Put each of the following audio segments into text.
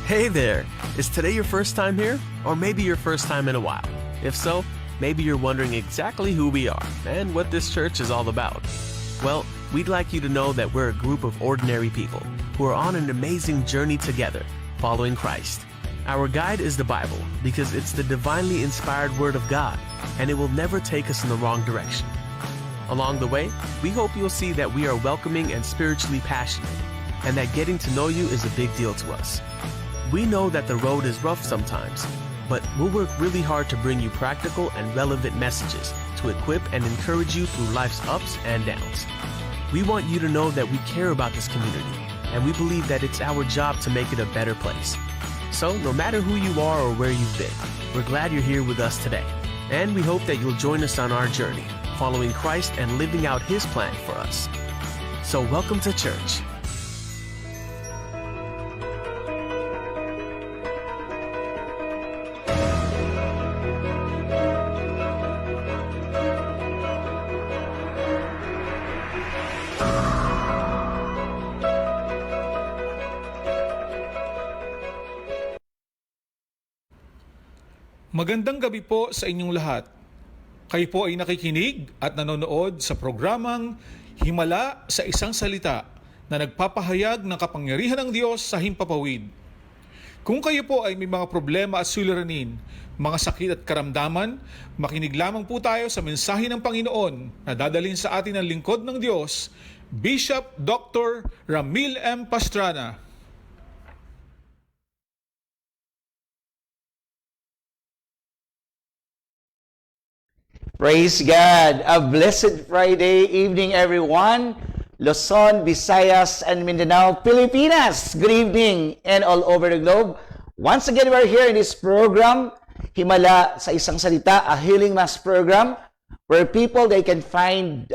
Hey there! Is today your first time here? Or maybe your first time in a while? If so, maybe you're wondering exactly who we are and what this church is all about. Well, we'd like you to know that we're a group of ordinary people who are on an amazing journey together, following Christ. Our guide is the Bible because it's the divinely inspired Word of God, and it will never take us in the wrong direction. Along the way, we hope you'll see that we are welcoming and spiritually passionate, and that getting to know you is a big deal to us. We know that the road is rough sometimes, but we'll work really hard to bring you practical and relevant messages to equip and encourage you through life's ups and downs. We want you to know that we care about this community, and we believe that it's our job to make it a better place. So, no matter who you are or where you've been, we're glad you're here with us today, and we hope that you'll join us on our journey, following Christ and living out His plan for us. So, welcome to church. Magandang gabi po sa inyong lahat. Kayo po ay nakikinig at nanonood sa programang Himala sa Isang Salita na nagpapahayag ng kapangyarihan ng Diyos sa himpapawid. Kung kayo po ay may mga problema at suliranin, mga sakit at karamdaman, makinig lamang po tayo sa mensahe ng Panginoon na dadalhin sa atin ng lingkod ng Diyos, Bishop Dr. Ramil M. Pastrana. Praise God! A blessed Friday evening, everyone. Luzon, Visayas, and Mindanao, Pilipinas. Good evening and all over the globe. Once again, we're here in this program, Himala sa Isang Salita, a healing mass program where people, they can find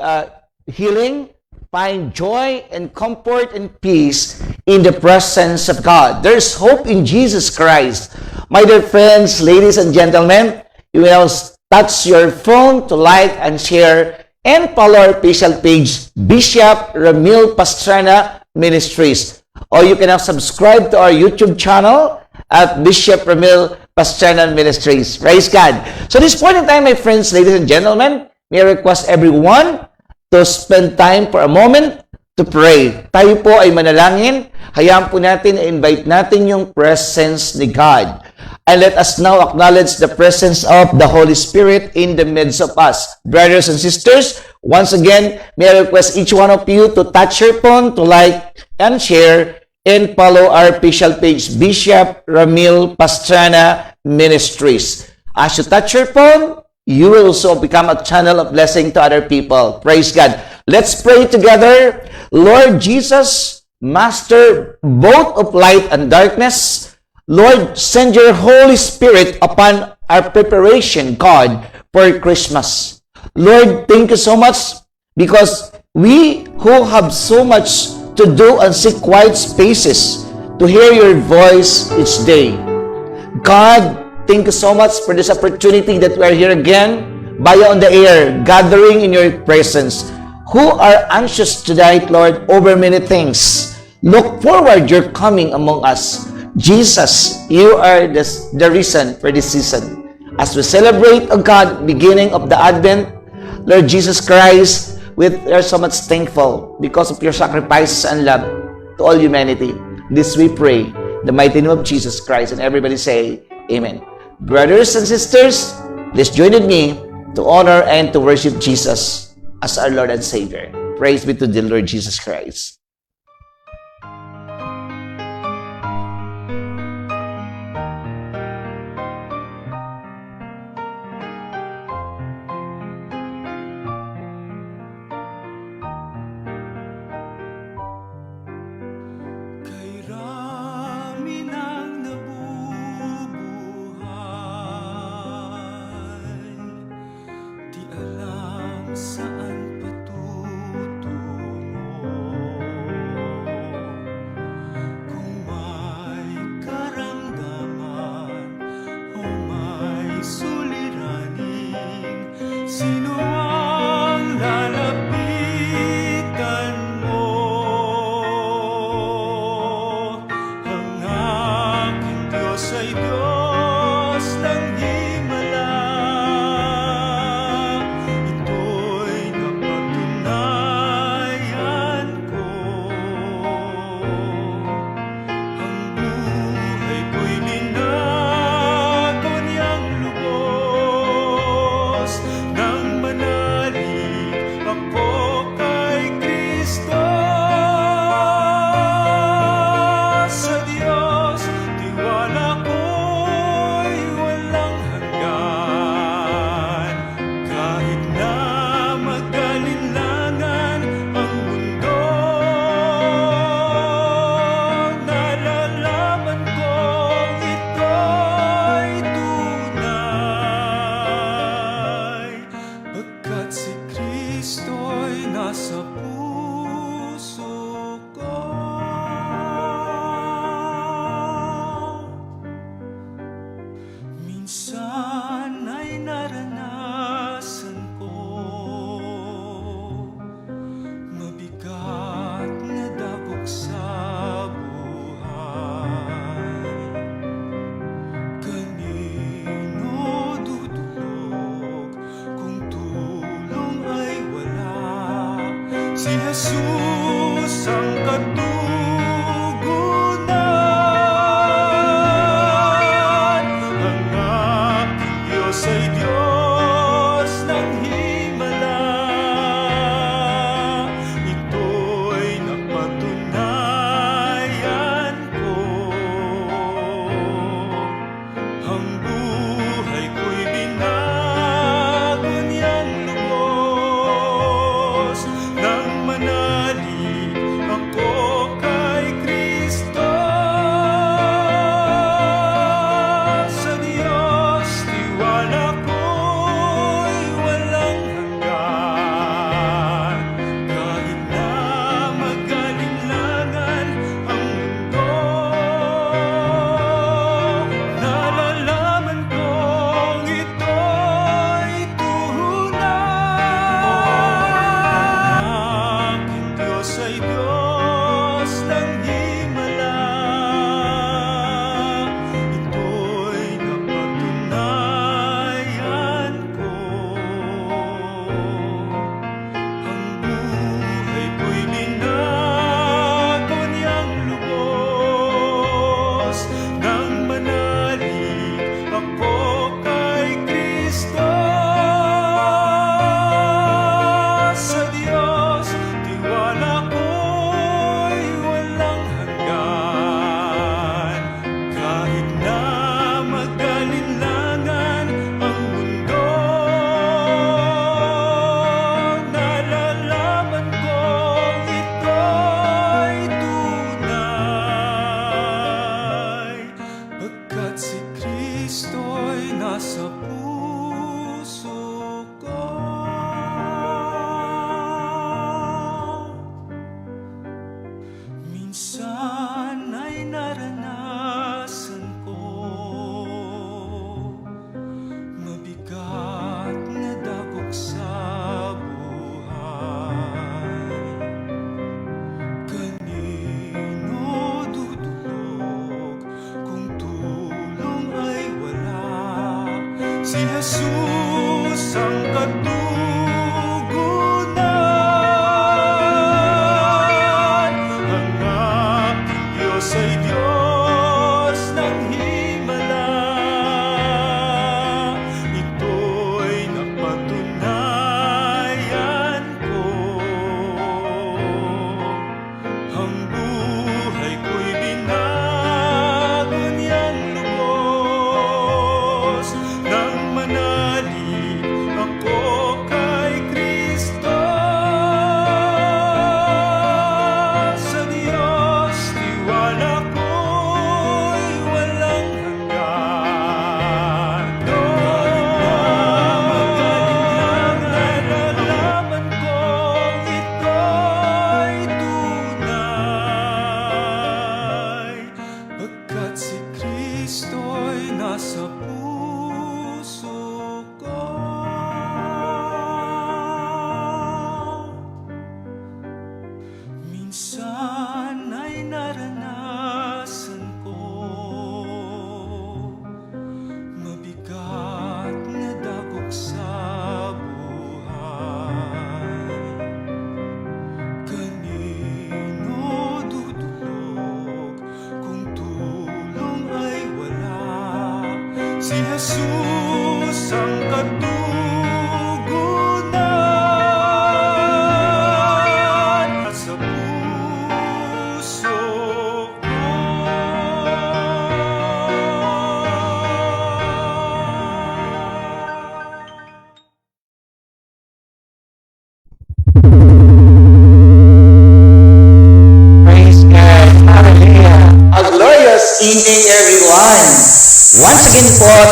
healing, find joy and comfort and peace in the presence of God. There's hope in Jesus Christ. My dear friends, ladies and gentlemen, you will touch your phone to like and share and follow our official page, Bishop Ramil Pastrana Ministries. Or you can now subscribe to our YouTube channel at Bishop Ramil Pastrana Ministries. Praise God. So this point in time, my friends, ladies and gentlemen, may I request everyone to spend time for a moment to pray. Tayo po ay manalangin. Hayaan po natin, invite natin yung presence ni God. And let us now acknowledge the presence of the Holy Spirit in the midst of us. Brothers and sisters, once again, may I request each one of you to touch your phone, to like and share, and follow our official page, Bishop Ramil Pastrana Ministries. As you touch your phone, you will also become a channel of blessing to other people. Praise God. Let's pray together. Lord Jesus, Master both of light and darkness, Lord, send your Holy Spirit upon our preparation, God, for Christmas. Lord, thank you so much because we who have so much to do and seek quiet spaces to hear your voice each day. God, thank you so much for this opportunity that we are here again, via on the air, gathering in your presence. Who are anxious tonight, Lord, over many things. Look forward your coming among us. Jesus, you are the reason for this season. As we celebrate, oh God, beginning of the Advent, Lord Jesus Christ, we are so much thankful because of your sacrifice and love to all humanity. This we pray, in the mighty name of Jesus Christ, and everybody say, Amen. Brothers and sisters, please join with me to honor and to worship Jesus as our Lord and Savior. Praise be to the Lord Jesus Christ. Saan patutungo? Diyos nang manalig ako kay Kristo. Sa Diyos, tiwala ko'y walang hanggan. Kahit na mag-alinlangan ang mundo, nalalaman kong ito'y tunay.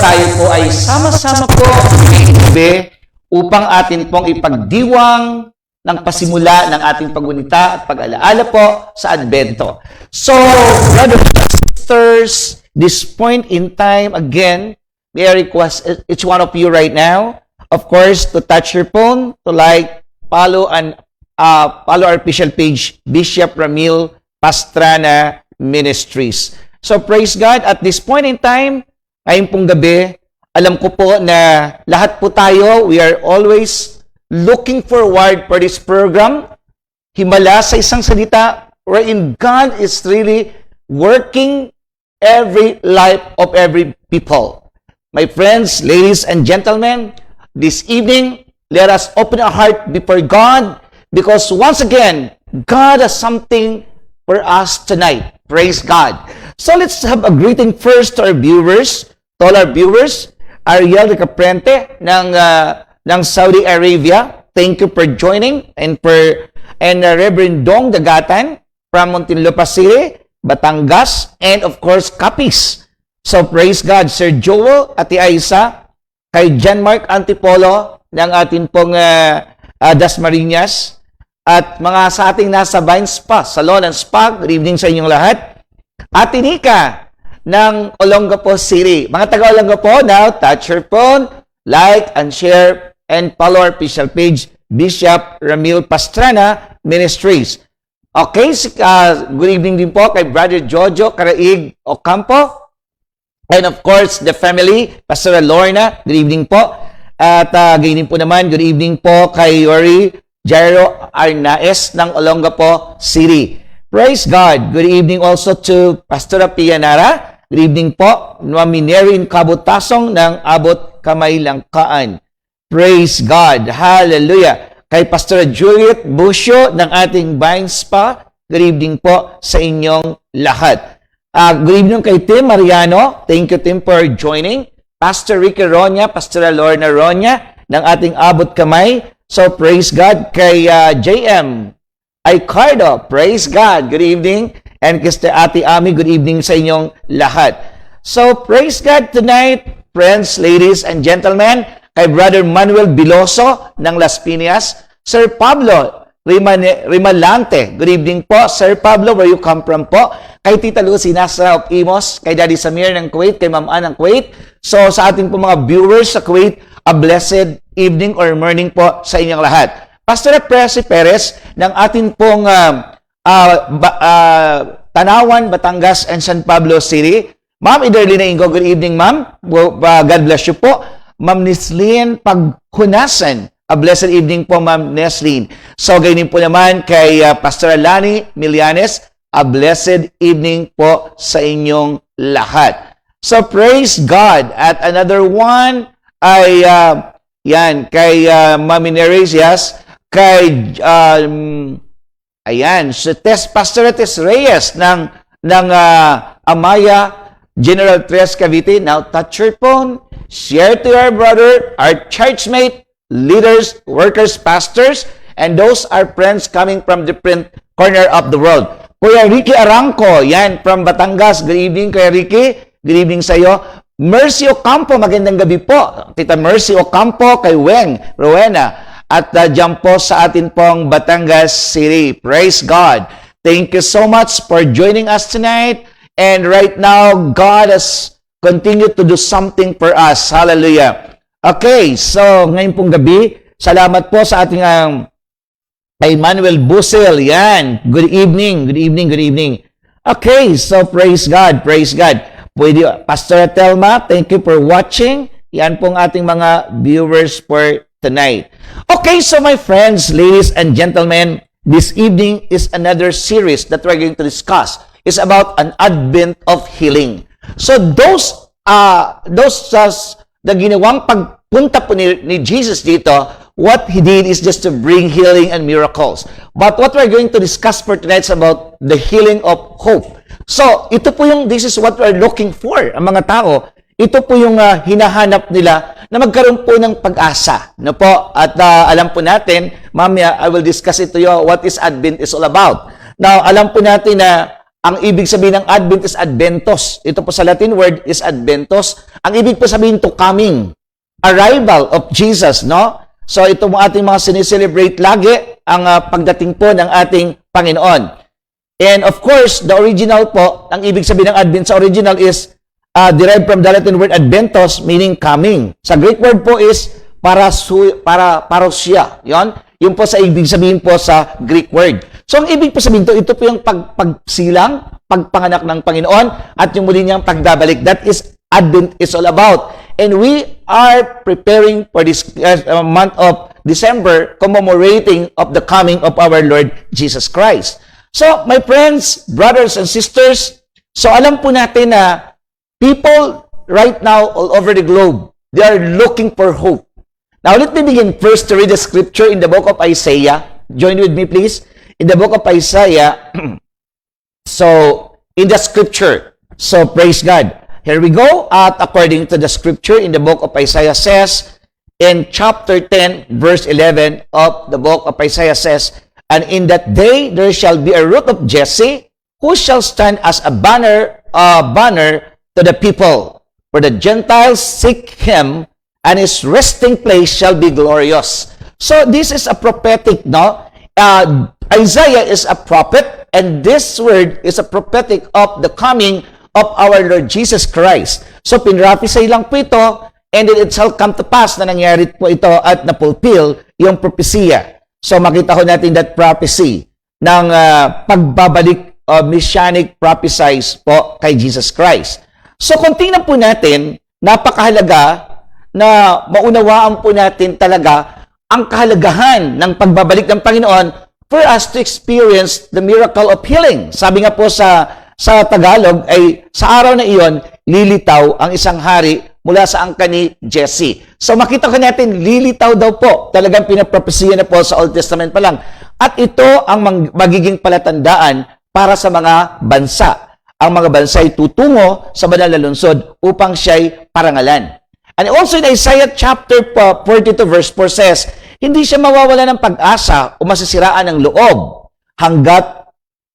tayo po ay sama-sama po ngayong gabi upang atin pong ipagdiwang ng pasimula ng ating pagunita at pag-alaala po sa Adbento. So, brothers and sisters, this point in time, again, may I request each one of you right now, of course, to touch your phone, to like, follow our official page, Bishop Ramil Pastrana Ministries. So, praise God, at this point in time, ngayon pong gabi, alam ko po na lahat po tayo, we are always looking forward for this program, Himala sa isang salita, wherein God is really working every life of every people. My friends, ladies and gentlemen, this evening, let us open our heart before God because once again, God has something for us tonight. Praise God. So let's have a greeting first to our viewers, to all our viewers. Ariel Ricaprente ng Saudi Arabia. Thank you for joining and Reverend Dong Dagatan from Muntinlupa City, Batangas, and of course, Capiz. So praise God, Sir Joel, Ate Aisa, kay John Mark Antipolo ng ating pong Dasmariñas, at mga sa ating nasa Vine Spa, Salon and Spa, good evening sa inyong lahat. Ate Nika ng Olongapo City. Mga taga-Olongapo, now touch your phone, like and share, and follow our official page, Bishop Ramil Pastrana Ministries. Okay, good evening din po kay Brother Jojo Karaig Ocampo. And of course, the family, Pastor Lorna, good evening po. At ganyan po naman, good evening po kay Yori Jairo Arnaes ng Olongapo City. Praise God. Good evening also to Pastor Pianara. Good evening po, Nuaminerin Kabutasong ng Abot Kamay Langkaan. Praise God. Hallelujah. Kay Pastor Juliet Busio ng ating Vine Spa, good evening po sa inyong lahat. Good evening kay Tim Mariano. Thank you, Tim, for joining. Pastor Ricky Ronya, Pastor Lorna Ronya ng ating Abot Kamay. So, praise God. Kay JM Icardo, praise God. Good evening. And kay Ate Ami, good evening sa inyong lahat. So, praise God tonight, friends, ladies, and gentlemen. Kay Brother Manuel Biloso ng Las Piñas. Sir Pablo Rimalante, good evening po. Sir Pablo, where you come from po? Kay Tita Lucy Nasra of Imos, kay Daddy Samir ng Kuwait, kay Ma'am Ann ng Kuwait. So, sa ating po mga viewers sa Kuwait, a blessed evening or morning po sa inyong lahat. Pastor Presi Perez ng ating pong Tanawan, Batangas, and San Pablo City. Ma'am Iderlina Ingo, good evening, ma'am. God bless you po. Ma'am Nislin Paghunasan, a blessed evening po, Ma'am Neslin. So, ganyan po naman kay Pastor Lani Milianes, a blessed evening po sa inyong lahat. So, praise God. At another one ay, kay Mami Neresias, kay, si Pastor Tess Reyes ng Amaya General Tres Cavite. Now, touch your phone, share to your brother, our churchmate, leaders, workers, pastors, and those are friends coming from different corner of the world. Kuya Ricky Arangco, yan, from Batangas. Good evening, Kuya Ricky. Good evening sa iyo. Mercy Ocampo, magandang gabi po. Tita Mercy Ocampo, kay Weng Rowena. At dyan po sa atin pong Batangas City. Praise God. Thank you so much for joining us tonight. And right now, God has continued to do something for us. Hallelujah. Okay, so ngayon pong gabi, salamat po sa ating kay Manuel Busel. Yan. Good evening, good evening, good evening. Okay, so praise God, praise God. Pwede, Pastor Telma, thank you for watching. Yan pong ating mga viewers for tonight. Okay, so my friends, ladies and gentlemen, this evening is another series that we're going to discuss. It's about an advent of healing. So those na ginawang pagpunta po ni Jesus dito, what He did is just to bring healing and miracles. But what we're going to discuss for tonight is about the healing of hope. So, ito po this is what we're looking for, ang mga tao. Ito po yung hinahanap nila na magkaroon po ng pag-asa. No po? At alam po natin, mamaya I will discuss it to you what is Advent is all about. Now, alam po natin na Ang ibig sabihin ng Advent is Adventos. Ito po sa Latin word is Adventos. Ang ibig po sabihin to coming, arrival of Jesus, no? So ito mo ating mga sineselebrate lagi, ang pagdating po ng ating Panginoon. And of course, the original po, ang ibig sabihin ng Advent sa original is derived from the Latin word Adventos, meaning coming. Sa Greek word po is parousia. Yun po sa ibig sabihin po sa Greek word. So, ang ibig po sabihin ito po yung pagsilang, pagpanganak ng Panginoon, at yung muli niyang pagbabalik. That is Advent is all about. And we are preparing for this month of December, commemorating of the coming of our Lord Jesus Christ. So, my friends, brothers and sisters, so alam po natin na people right now all over the globe, they are looking for hope. Now, let me begin first to read the scripture in the book of Isaiah. Join with me, please. In the book of Isaiah, so, in the scripture, so praise God. Here we go. At according to the scripture in the book of Isaiah says, in chapter 10, verse 11 of the book of Isaiah says, and in that day there shall be a root of Jesse, who shall stand as a banner to the people. For the Gentiles seek him, and his resting place shall be glorious. So this is a prophetic, no? Isaiah is a prophet, and this word is a prophetic of the coming of our Lord Jesus Christ. So pinrapisay lang po ito, and then it shall come to pass na nangyari po ito at napulpil yung propesya. So makita ko natin that prophecy ng pagbabalik messianic prophesies po kay Jesus Christ. So kung tingnan po natin, napakahalaga na maunawaan po natin talaga ang kahalagahan ng pagbabalik ng Panginoon for us to experience the miracle of healing. Sabi nga po sa Tagalog ay sa araw na iyon, lilitaw ang isang hari mula sa angka ni Jesse. So makita ko natin, lilitaw daw po. Talagang pinapropesiya na po sa Old Testament pa lang. At ito ang magiging palatandaan para sa mga bansa. Ang mga bansa ay tutungo sa banal na lungsod upang siya'y parangalan. And also in Isaiah chapter 42 verse 4 says, hindi siya mawawala ng pag-asa o masisiraan ng loob hanggat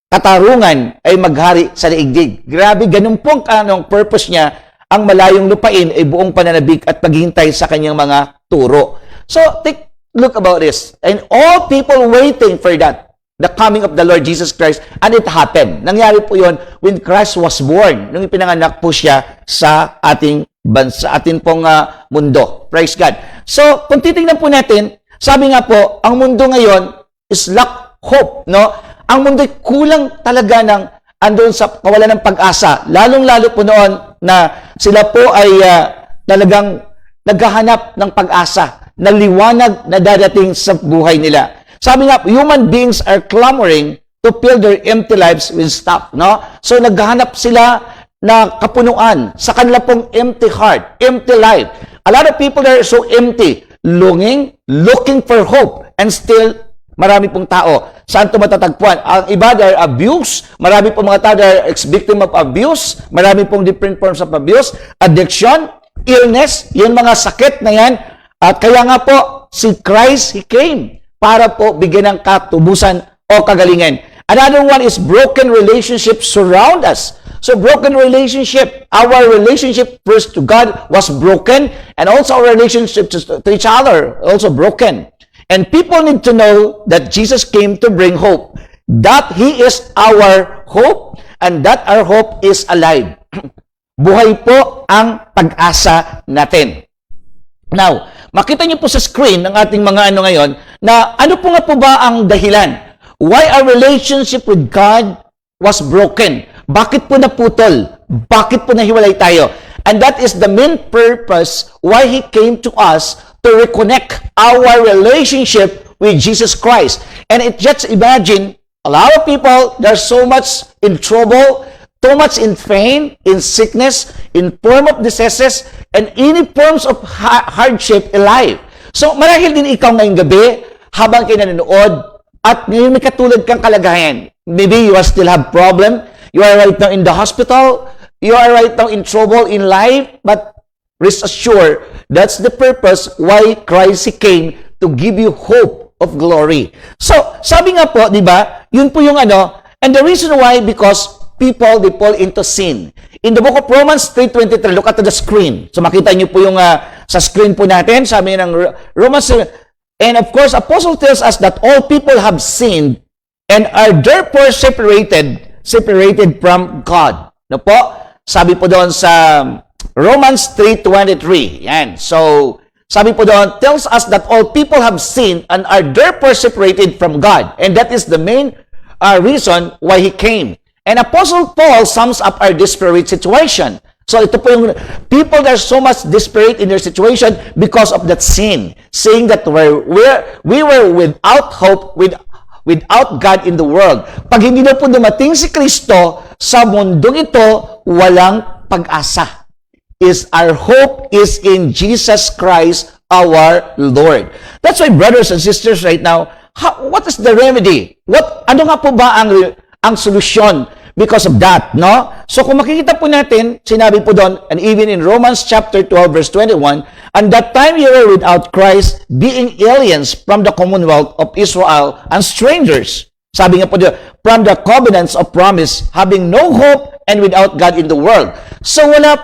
katarungan ay maghari sa daigdig. Grabe, ganun po ang purpose niya, ang malayong lupain ay buong pananabik at paghihintay sa kanyang mga turo. So, take look about this. And all people waiting for that, the coming of the Lord Jesus Christ, and it happened. Nangyari po yun when Christ was born, nung ipinanganak po siya sa ating bansa, ating pong mundo. Praise God. So, kung titingnan po natin, sabi nga po, ang mundo ngayon is lack hope, no? Ang mundo ay kulang talaga ng andun sa kawalan ng pag-asa. Lalong-lalo po noon na sila po ay talagang naghahanap ng pag-asa, na liwanag na dadating sa buhay nila. Sabi nga, human beings are clamoring to fill their empty lives with stuff, no? So, naghahanap sila na kapunuan sa kanila pong empty heart, empty life. A lot of people are so empty, longing, looking for hope, and still, marami pong tao. Saan ito matatagpuan? Ang iba, they are abuse. Marami pong mga tao, they are ex-victim of abuse. Marami pong different forms of abuse. Addiction, illness, yung mga sakit na yan. At kaya nga po, si Christ, He came para po bigyan ng katubusan o kagalingan. Another one is broken relationships surround us. So broken relationship, our relationship first to God was broken, and also our relationship to each other also broken. And people need to know that Jesus came to bring hope, that He is our hope, and that our hope is alive. Buhay po ang pag-asa natin. Now, makita niyo po sa screen ng ating mga ngayon na ano po nga po ba ang dahilan? Why our relationship with God was broken? Bakit po naputol? Bakit po nahiwalay tayo? And that is the main purpose why He came to us to reconnect our relationship with Jesus Christ. And it just imagine, a lot of people, they're so much in trouble, too much in pain, in sickness, in form of diseases, and any forms of hardship in life. So, marahil din ikaw ngayong gabi, habang kayo nanonood, at ngayon may katulad kang kalagayan. Maybe you still have problem, you are right now in the hospital, you are right now in trouble in life, but rest assured, that's the purpose why Christ came to give you hope of glory. So, sabi nga po, di ba, yun po yung and the reason why, because people, they fall into sin. In the book of Romans 3:23, look at the screen. So makita niyo po yung sa screen po natin, sabi ng Romans, and of course, Apostle tells us that all people have sinned and are therefore separated from God. No po? Sabi po doon sa Romans 3:23. Yan. So, sabi po doon, tells us that all people have sinned and are therefore separated from God. And that is the main reason why He came. And Apostle Paul sums up our desperate situation. So ito po yung people that are so much desperate in their situation because of that sin. Saying that we were without hope, without God in the world. Pag hindi na po dumating si Kristo, sa mundong ito, walang pag-asa. Our hope is in Jesus Christ, our Lord. That's why, brothers and sisters, right now, what is the remedy? Ano nga po ba ang solusyon because of that, no? So kung makikita po natin, sinabi po doon, and even in Romans chapter 12, verse 21, and that time you were without Christ, being aliens from the commonwealth of Israel and strangers. Sabi nga po doon, from the covenants of promise, having no hope and without God in the world. So wala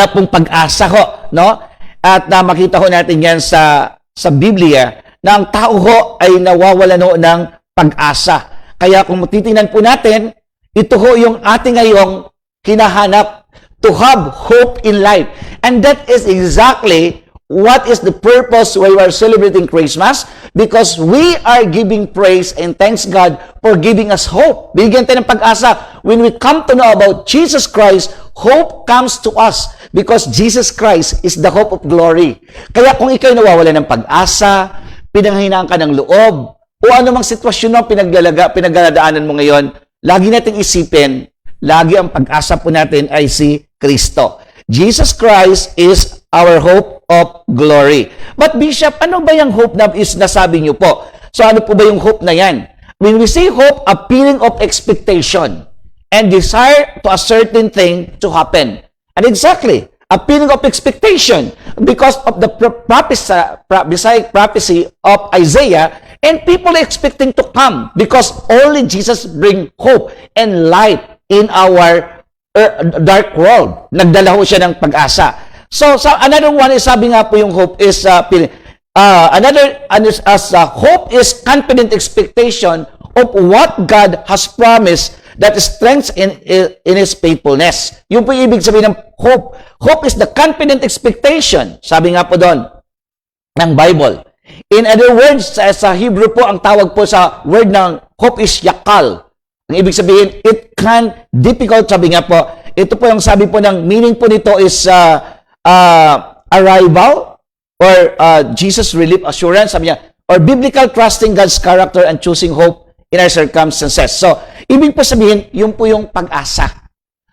pong pag-asa ho, no? At makita ho natin yan sa Biblia na ang tao ho ay nawawala no ng pag-asa. Kaya kung titingnan po natin, ito ho yung ating ngayong hinahanap, to have hope in life. And that is exactly what is the purpose why we are celebrating Christmas, because we are giving praise and thanks God for giving us hope. Bigyan tayo ng pag-asa. When we come to know about Jesus Christ, hope comes to us because Jesus Christ is the hope of glory. Kaya kung ikaw nawawala ng pag-asa, pinanghinaan ka ng loob, o anumang sitwasyon mo pinagdadaanan mo ngayon, lagi nating isipin, lagi ang pag-asa po natin ay si Kristo. Jesus Christ is our hope of glory. But Bishop, ano ba yung hope na is nasabi niyo po? So ano po ba yung hope na yan? When we say hope, a feeling of expectation and desire to a certain thing to happen. And exactly, a feeling of expectation because of the prophecy of Isaiah, and people are expecting to come because only Jesus bring hope and light in our dark world. Nagdala ho siya ng pag-asa. So another one is, sabi nga po yung hope is hope is confident expectation of what God has promised that strengths in His faithfulness. Yung po ibig sabihin ng hope. Hope is the confident expectation. Sabi nga po doon ng Bible. In other words, sa Hebrew po, ang tawag po sa word ng hope is yakal. Ang ibig sabihin, it can difficult, sabi nga po, ito po yung sabi po ng meaning po nito is arrival or Jesus relief assurance, sabi niya, or biblical trusting God's character and choosing hope in our circumstances. So, ibig po sabihin, yun po yung pag-asa.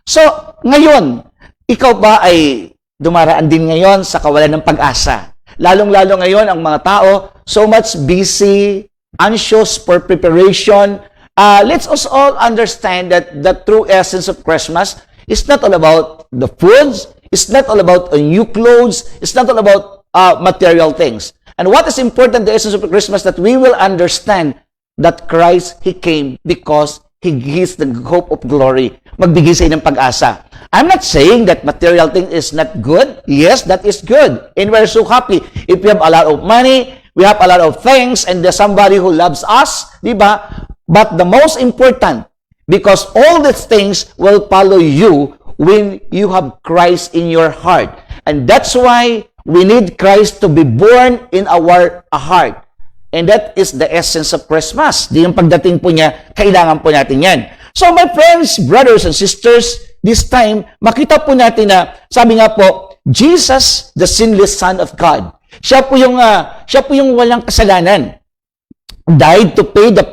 So, ngayon, ikaw ba ay dumaraan din ngayon sa kawalan ng pag-asa? Lalong-lalo ngayon, ang mga tao, so much busy, anxious for preparation. Let's us all understand that the true essence of Christmas is not all about the foods, it's not all about new clothes, it's not all about material things. And what is important, the essence of Christmas, that we will understand that Christ, He came because He gives the hope of glory. Magbigay sa ng pag-asa. I'm not saying that material thing is not good. Yes, that is good. And we're so happy. If we have a lot of money, we have a lot of things, and there's somebody who loves us, di ba? But the most important, because all these things will follow you when you have Christ in your heart. And that's why we need Christ to be born in our heart. And that is the essence of Christmas. Di yung pagdating po niya, kailangan po natin yan. So my friends, brothers and sisters, this time, makita po natin na, sabi nga po, Jesus, the sinless Son of God. Siya po yung walang kasalanan. Died to pay the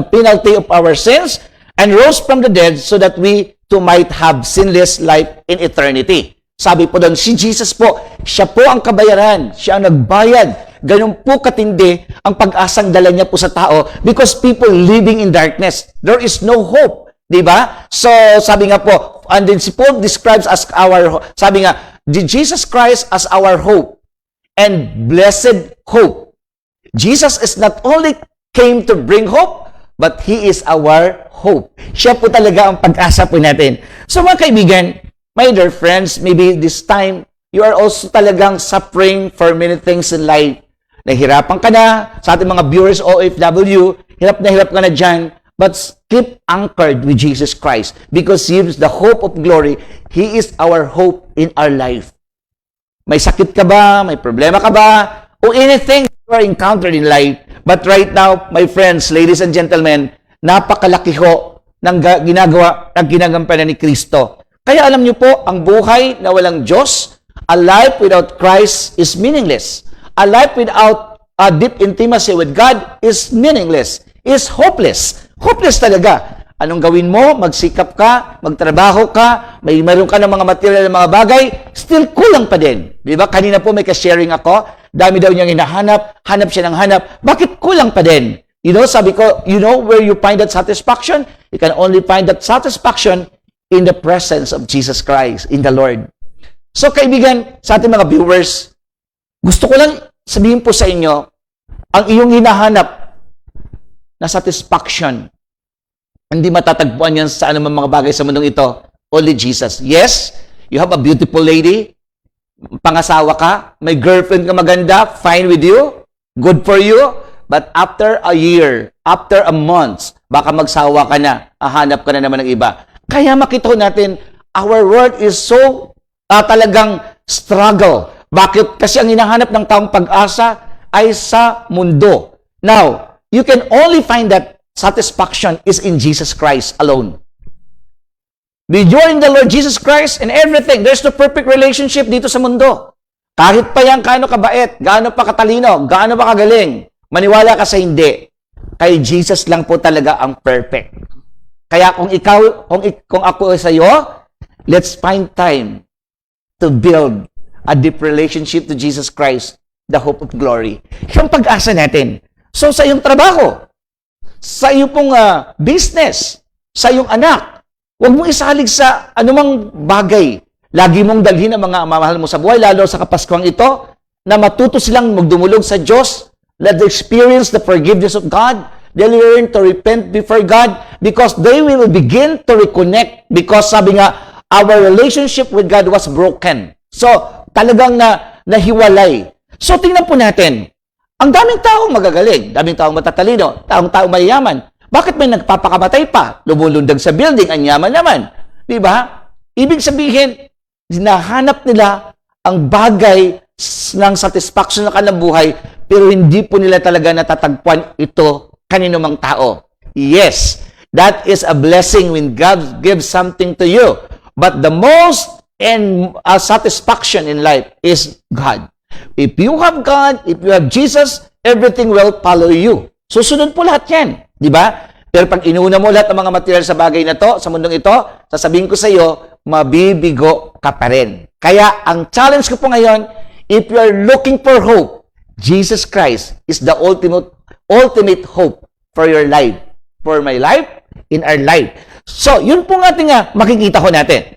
penalty of our sins and rose from the dead so that we too might have sinless life in eternity. Sabi po doon, si Jesus po, siya po ang kabayaran, siya ang nagbayad. Ganun po katindi ang pag-asang dala niya po sa tao because people living in darkness. There is no hope. Diba? So, sabi nga po, and then si Paul describes as sabi nga, Jesus Christ as our hope and blessed hope. Jesus is not only came to bring hope, but He is our hope. Siya po talaga ang pag-asa po natin. So mga kaibigan, my dear friends, maybe this time, you are also talagang suffering for many things in life. Nahirapan ka na, sa ating mga viewers OFW, hirap ka na dyan, but keep anchored with Jesus Christ because He is the hope of glory. He is our hope in our life. May sakit ka ba? May problema ka ba? O anything you are encountered in life. But right now, my friends, ladies and gentlemen, napakalaki ho ng ginagampanan ni Kristo. Kaya alam niyo po, ang buhay na walang Diyos, a life without Christ is meaningless. A life without a deep intimacy with God is meaningless, is hopeless. Hopeless talaga. Anong gawin mo? Magsikap ka, magtrabaho ka, mayroon ka ng mga material ng mga bagay, still kulang pa din. Di ba? Kanina po may ka-sharing ako, dami daw niyang hinahanap, hanap siya ng hanap. Bakit kulang pa din? You know, sabi ko, you know where you find that satisfaction? You can only find that satisfaction in the presence of Jesus Christ, in the Lord. So kaibigan, sa ating mga viewers, gusto ko lang sabihin po sa inyo, ang iyong hinahanap na satisfaction, hindi matatagpuan yan sa anumang mga bagay sa mundong ito. Only Jesus. Yes, you have a beautiful lady, pangasawa ka, may girlfriend ka maganda, fine with you, good for you, but after a year, after a month, baka magsawa ka na, hahanap ka na naman ng iba. Kaya makita natin, our world is so talagang struggle. Bakit? Kasi ang hinahanap ng taong pag-asa ay sa mundo. Now, you can only find that satisfaction is in Jesus Christ alone. Be join the Lord Jesus Christ and everything. There's no perfect relationship dito sa mundo. Kahit pa yan, gaano kabait, gaano pa katalino, gaano pa kagaling, maniwala ka sa hindi. Kay Jesus lang po talaga ang perfect. Kaya kung ako sa iyo, let's find time to build a deep relationship to Jesus Christ, the hope of glory. Yung pag-asa natin. So sa iyong trabaho, sa iyong pong business, sa iyong anak, huwag mong isalig sa anumang bagay. Lagi mong dalhin ang mga mamahal mo sa buhay, lalo sa Kapaskuhang ito, na matuto silang magdumulog sa Diyos. Let them experience the forgiveness of God. They'll learn to repent before God because they will begin to reconnect because sabi nga, our relationship with God was broken. So, talagang nahiwalay. So, tingnan po natin, ang daming taong magagaling, daming taong matatalino, taong mayayaman. Bakit may nagpapakamatay pa? Lumulundag sa building, ang yaman naman. Di ba? Ibig sabihin, hinahanap nila ang bagay ng satisfaction ng kanilang buhay, pero hindi po nila talaga natatagpuan ito kanino mang tao. Yes, that is a blessing when God gives something to you. But the most satisfaction in life is God. If you have God, if you have Jesus, everything will follow you. Susunod po lahat yan. Di ba? Pero pag inuuna mo lahat ng mga material sa bagay na to, sa mundong ito, sasabihin ko sa iyo, mabibigo ka pa rin. Kaya, ang challenge ko po ngayon, if you are looking for hope, Jesus Christ is the ultimate hope for your life. For my life, in our life. So, yun po nga ating makikita ko natin.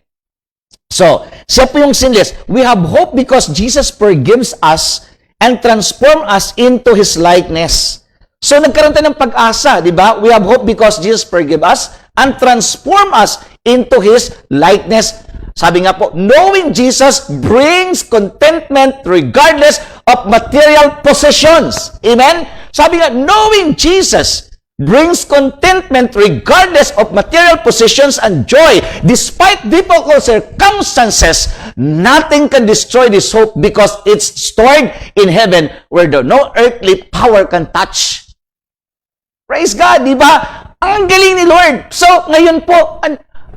So, siya po yung sinless. We have hope because Jesus forgives us and transform us into His likeness. So, nagkaroon tayo ng pag-asa, di ba? We have hope because Jesus forgives us and transform us into His likeness. Sabi nga po, knowing Jesus brings contentment regardless of material possessions. Amen? Sabi nga, knowing Jesus brings contentment regardless of material possessions and joy. Despite difficult circumstances, nothing can destroy this hope because it's stored in heaven where no earthly power can touch. Praise God, di ba? Ang galing ni Lord. So, ngayon po,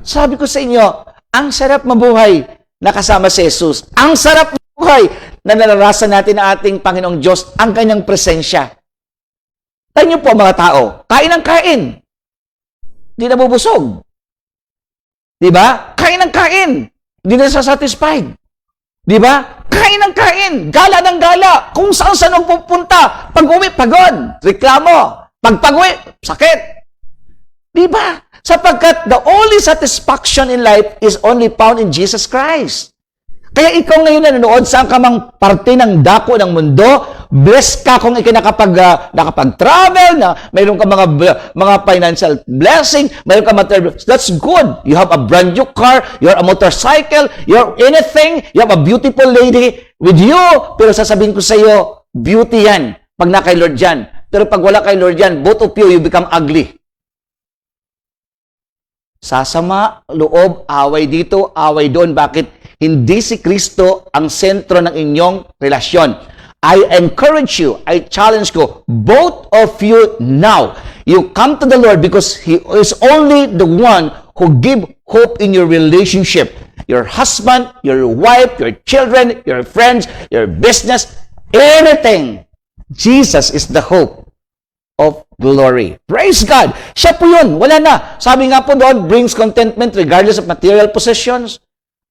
sabi ko sa inyo, ang sarap mabuhay na kasama si Jesus. Ang sarap mabuhay na nararasan natin na ating Panginoong Diyos, ang kanyang presensya. Tayo niyo po mga tao, kain ng kain. Hindi nabubusog. Di ba? Kain ng kain. Hindi na satisfied. Di ba? Kain ng kain. Gala ng gala. Kung saan pupunta. Pag-uwi, pagod. Reklamo. Pag-uwi, sakit. Di ba? Sapagkat the only satisfaction in life is only found in Jesus Christ. Kaya ikaw ngayon na nanonood, saan ka mang parte ng dako ng mundo, blessed ka kung nakapag-travel, na mayroon ka mga financial blessing, mayroon ka material. That's good. You have a brand new car, you're a motorcycle, you're anything, you have a beautiful lady with you. Pero sasabihin ko sa iyo, beauty yan pag na kay Lord yan. Pero pag wala kay Lord yan, both of you become ugly. Sasama, loob, away dito, away doon. Bakit? Hindi si Kristo ang sentro ng inyong relasyon. I encourage you, I challenge you, both of you now, you come to the Lord because He is only the one who give hope in your relationship. Your husband, your wife, your children, your friends, your business, anything. Jesus is the hope of glory. Praise God! Siya po yun. Wala na. Sabi nga po doon, brings contentment regardless of material possessions.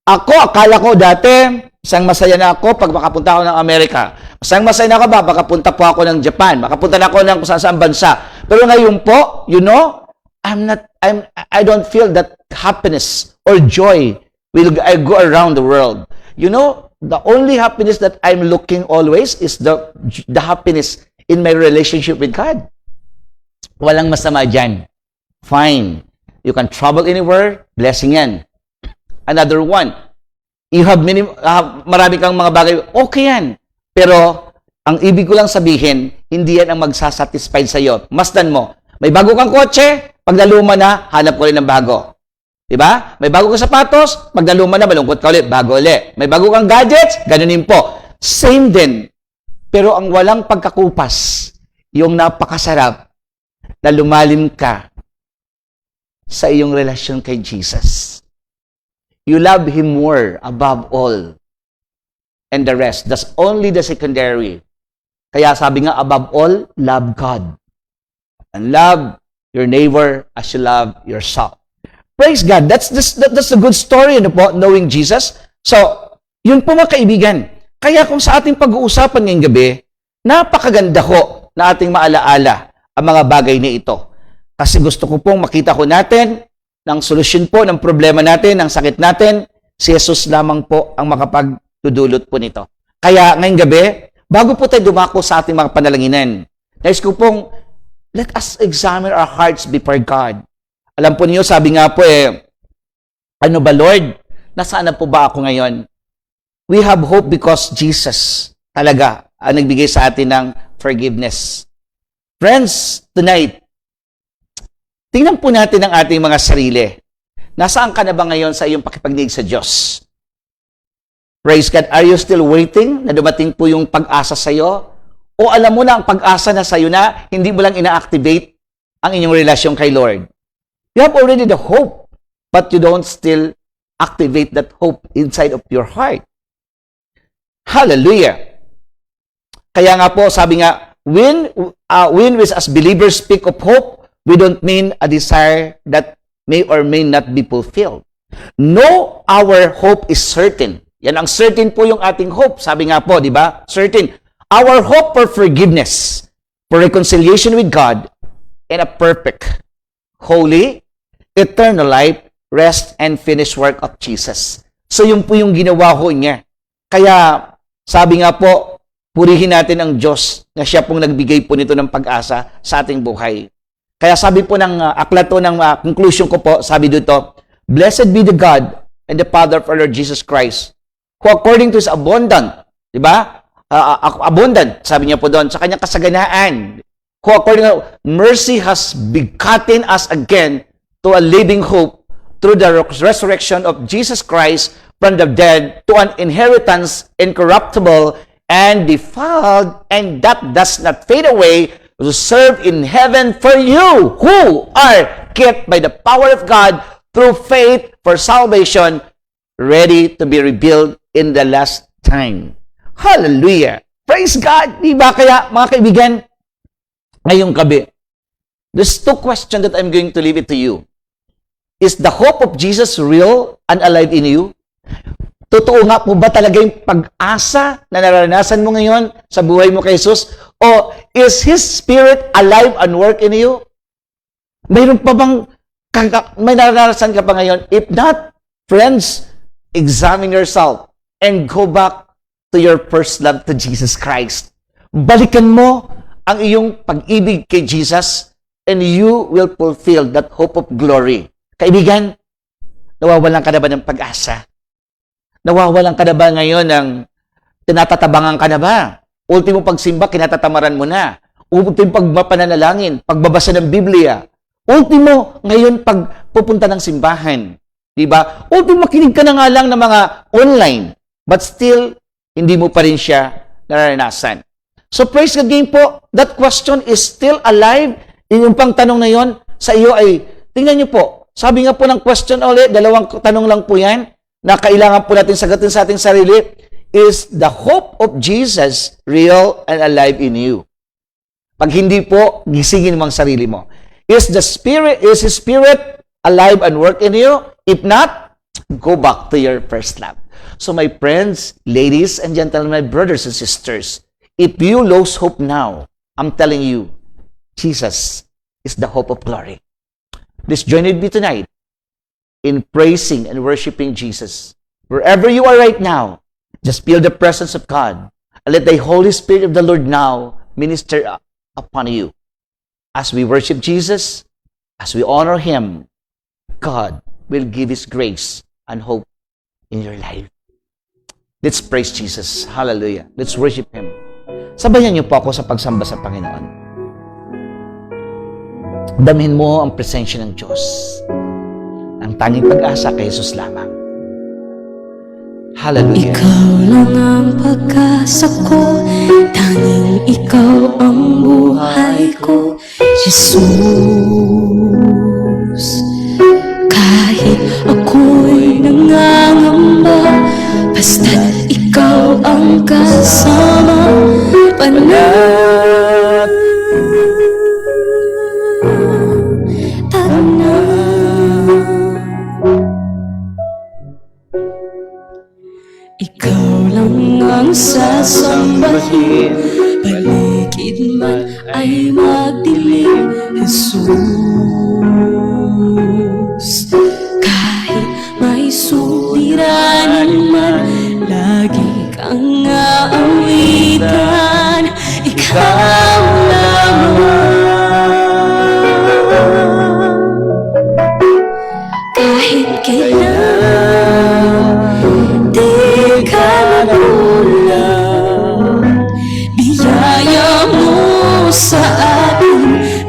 Ako, akala ko dati, isang masaya na ako pag makapunta ako ng Amerika. Isang masaya na ako ba, makapunta po ako ng Japan. Makapunta na ako ng kung saan bansa. Pero ngayon po, you know, I don't feel that happiness or joy will I go around the world. You know, the only happiness that I'm looking always is the happiness in my relationship with God. Walang masama dyan. Fine. You can travel anywhere, blessing yan. Another one, you have marami kang mga bagay, okay yan. Pero, ang ibig ko lang sabihin, hindi yan ang magsasatisfied sa iyo. Masdan mo, may bago kang kotse, pag naluma na, hanap ko rin ng bago. Diba? May bago kang sapatos, pag naluma na, malungkot ka ulit, bago ulit. May bago kang gadgets, ganunin po. Same din. Pero ang walang pagkakupas, yung napakasarap, na lumalim ka sa iyong relasyon kay Jesus. You love Him more above all. And the rest, that's only the secondary. Kaya sabi nga, above all, love God. And love your neighbor as you love yourself. Praise God. That's a good story, ano po, knowing Jesus. So, yun po mga kaibigan. Kaya kung sa ating pag-uusapan ngayong gabi, napakaganda ko na ating maalaala ang mga bagay na ito. Kasi gusto ko pong makita ko natin ng solusyon po ng problema natin, ng sakit natin, si Jesus lamang po ang makapagdudulot po nito. Kaya ngayong gabi, bago po tayo dumako sa ating mga panalanginin, nais ko pong, let us examine our hearts before God. Alam po niyo, sabi nga po ano ba Lord, nasaan na po ba ako ngayon? We have hope because Jesus talaga ang nagbigay sa atin ng forgiveness. Friends, tonight, tingnan po natin ang ating mga sarili. Nasaan ka na ba ngayon sa iyong pakipagdinig sa Diyos? Praise God. Are you still waiting na dumating po yung pag-asa sa iyo? O alam mo na ang pag-asa na sa iyo na hindi mo lang ina-activate ang inyong relasyon kay Lord? You have already the hope, but you don't still activate that hope inside of your heart. Hallelujah! Kaya nga po, sabi nga, when we as believers speak of hope, we don't mean a desire that may or may not be fulfilled. No, our hope is certain. Yan ang certain po yung ating hope. Sabi nga po, di ba? Certain. Our hope for forgiveness, for reconciliation with God, and a perfect, holy, eternal life, rest, and finished work of Jesus. So yun po yung ginawa ko niya. Kaya, sabi nga po, purihin natin ang Diyos na siya pong nagbigay po nito ng pag-asa sa ating buhay. Kaya sabi po ng aklat po ng conclusion ko po, sabi dito, Blessed be the God and the Father of our Lord Jesus Christ, who according to His abundant, di ba? Abundant, sabi niya po doon, sa kanyang kasaganaan, who according to mercy has begotten us again to a living hope through the resurrection of Jesus Christ from the dead to an inheritance incorruptible and defiled, and that does not fade away, to serve in heaven for you who are kept by the power of God through faith for salvation, ready to be revealed in the last time. Hallelujah! Praise God! Di ba kaya, mga kaibigan, ngayong gabi, there's two questions that I'm going to leave it to you. Is the hope of Jesus real and alive in you? Totoo nga po ba talaga yung pag-asa na naranasan mo ngayon sa buhay mo kay Jesus? O is His Spirit alive and work in you? Mayroon pa bang, may naranasan ka pa ngayon? If not, friends, examine yourself. and go back to your first love to Jesus Christ. Balikan mo ang iyong pag-ibig kay Jesus and you will fulfill that hope of glory. Kaibigan, nawawalan ka na ba ng pag-asa? Nawawalan ka na ba ngayon ng tinatatabangan ka na ba? Ultimo pagsimba, kinatatamaran mo na. Ultimo pagmapananalangin, pagbabasa ng Biblia. Ultimo, ngayon pagpupunta ng simbahan. Diba? Ultimo, makinig ka na nga lang ng mga online. But still, hindi mo pa rin siya naranasan. So praise God game po, that question is still alive. Yung pang tanong na yon sa iyo ay, tingnan niyo po, sabi nga po ng question ulit, dalawang tanong lang po yan, na kailangan po natin sagutin sa ating sarili, is the hope of Jesus real and alive in you? Pag hindi po, gisingin mo ang sarili mo. Is His Spirit alive and work in you? If not, go back to your first love. So my friends, ladies and gentlemen, my brothers and sisters, if you lose hope now, I'm telling you, Jesus is the hope of glory. Please join with me tonight in praising and worshiping Jesus. Wherever you are right now, just feel the presence of God and let the Holy Spirit of the Lord now minister upon you. As we worship Jesus, as we honor Him, God will give His grace and hope in your life. Let's praise Jesus. Hallelujah. Let's worship Him. Sabayan niyo po ako sa pagsamba sa Panginoon. Damhin mo ang presensya ng Diyos. Ang tanging pag-asa kay Jesus lamang. Hallelujah. Ikaw lang ang pag-asa ko, tanging ikaw ang buhay ko, Jesus. Kahit ako'y nangangamba, basta't ikaw ang kasama, ikaw lang ang sasambahin, paligid man ay magdilim, Jesus. Kahit may suliranin man, lagi kang aawitan, ikaw lamang. Kahit kailan di ka nagulang, biyaya mo sa akin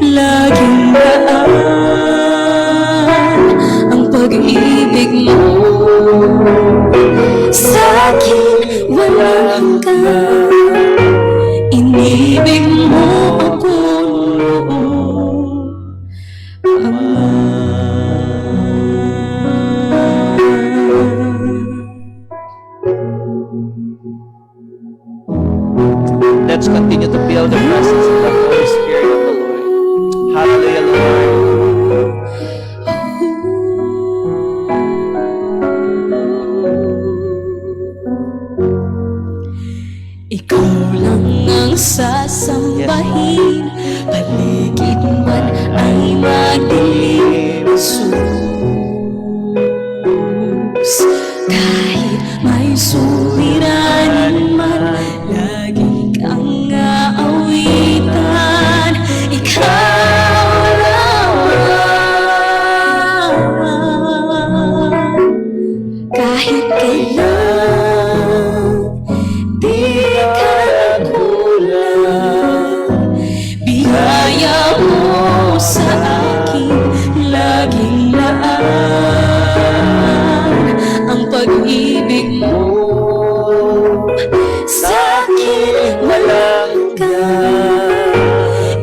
laging daan. Ang pag-ibig mo sa akin walang hanggan. Inibig mo ako noon, Ama. Let's continue to feel the presence of the Holy Spirit of the Lord. Hallelujah, Lord. Ikaw lang ang sasambahin, paligid man ay magdilim, Jesus. Kahit may suliranin man, lagi kang aawitan, ikaw lamang. Kahit kailan di ka nagulang, biyaya mo sa akin laging laan. Ang pag-ibig mo sa akin walang hanggan.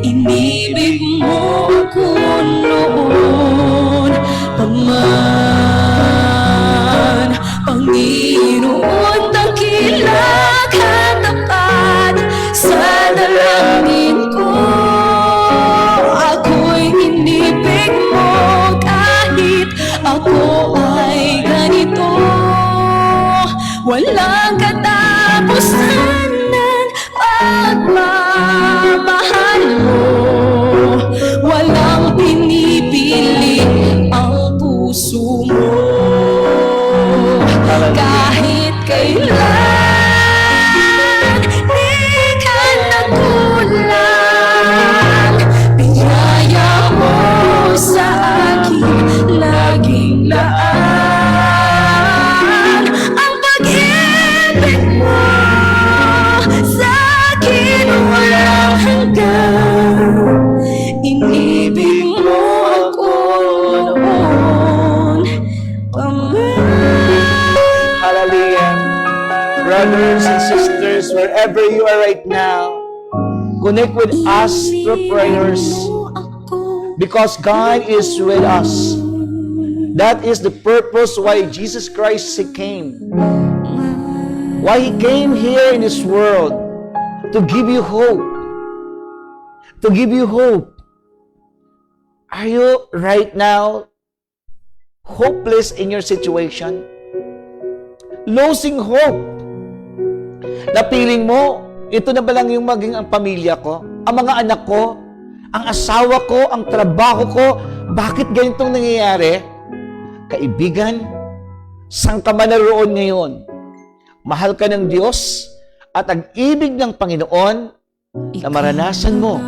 Inibig mo ako noon pa man, Panginoon, dakila ka tapat sa dalangin ko. Ako'y inibig mo kahit ako ay ganito. Walang katapusan ng pagmamahal mo, walang pinipili ang puso mo. Kahit kailan wherever you are right now, connect with us through prayers because God is with us. That is the purpose why Jesus Christ He came. Why He came here in this world, to give you hope. To give you hope. Are you right now hopeless in your situation? Losing hope. Napiling mo, ito na ba lang yung maging ang pamilya ko? Ang mga anak ko? Ang asawa ko? Ang trabaho ko? Bakit ganitong nangyayari? Kaibigan, saan ka man naroon ngayon? Mahal ka ng Diyos at ang ibig ng Panginoon na maranasan mo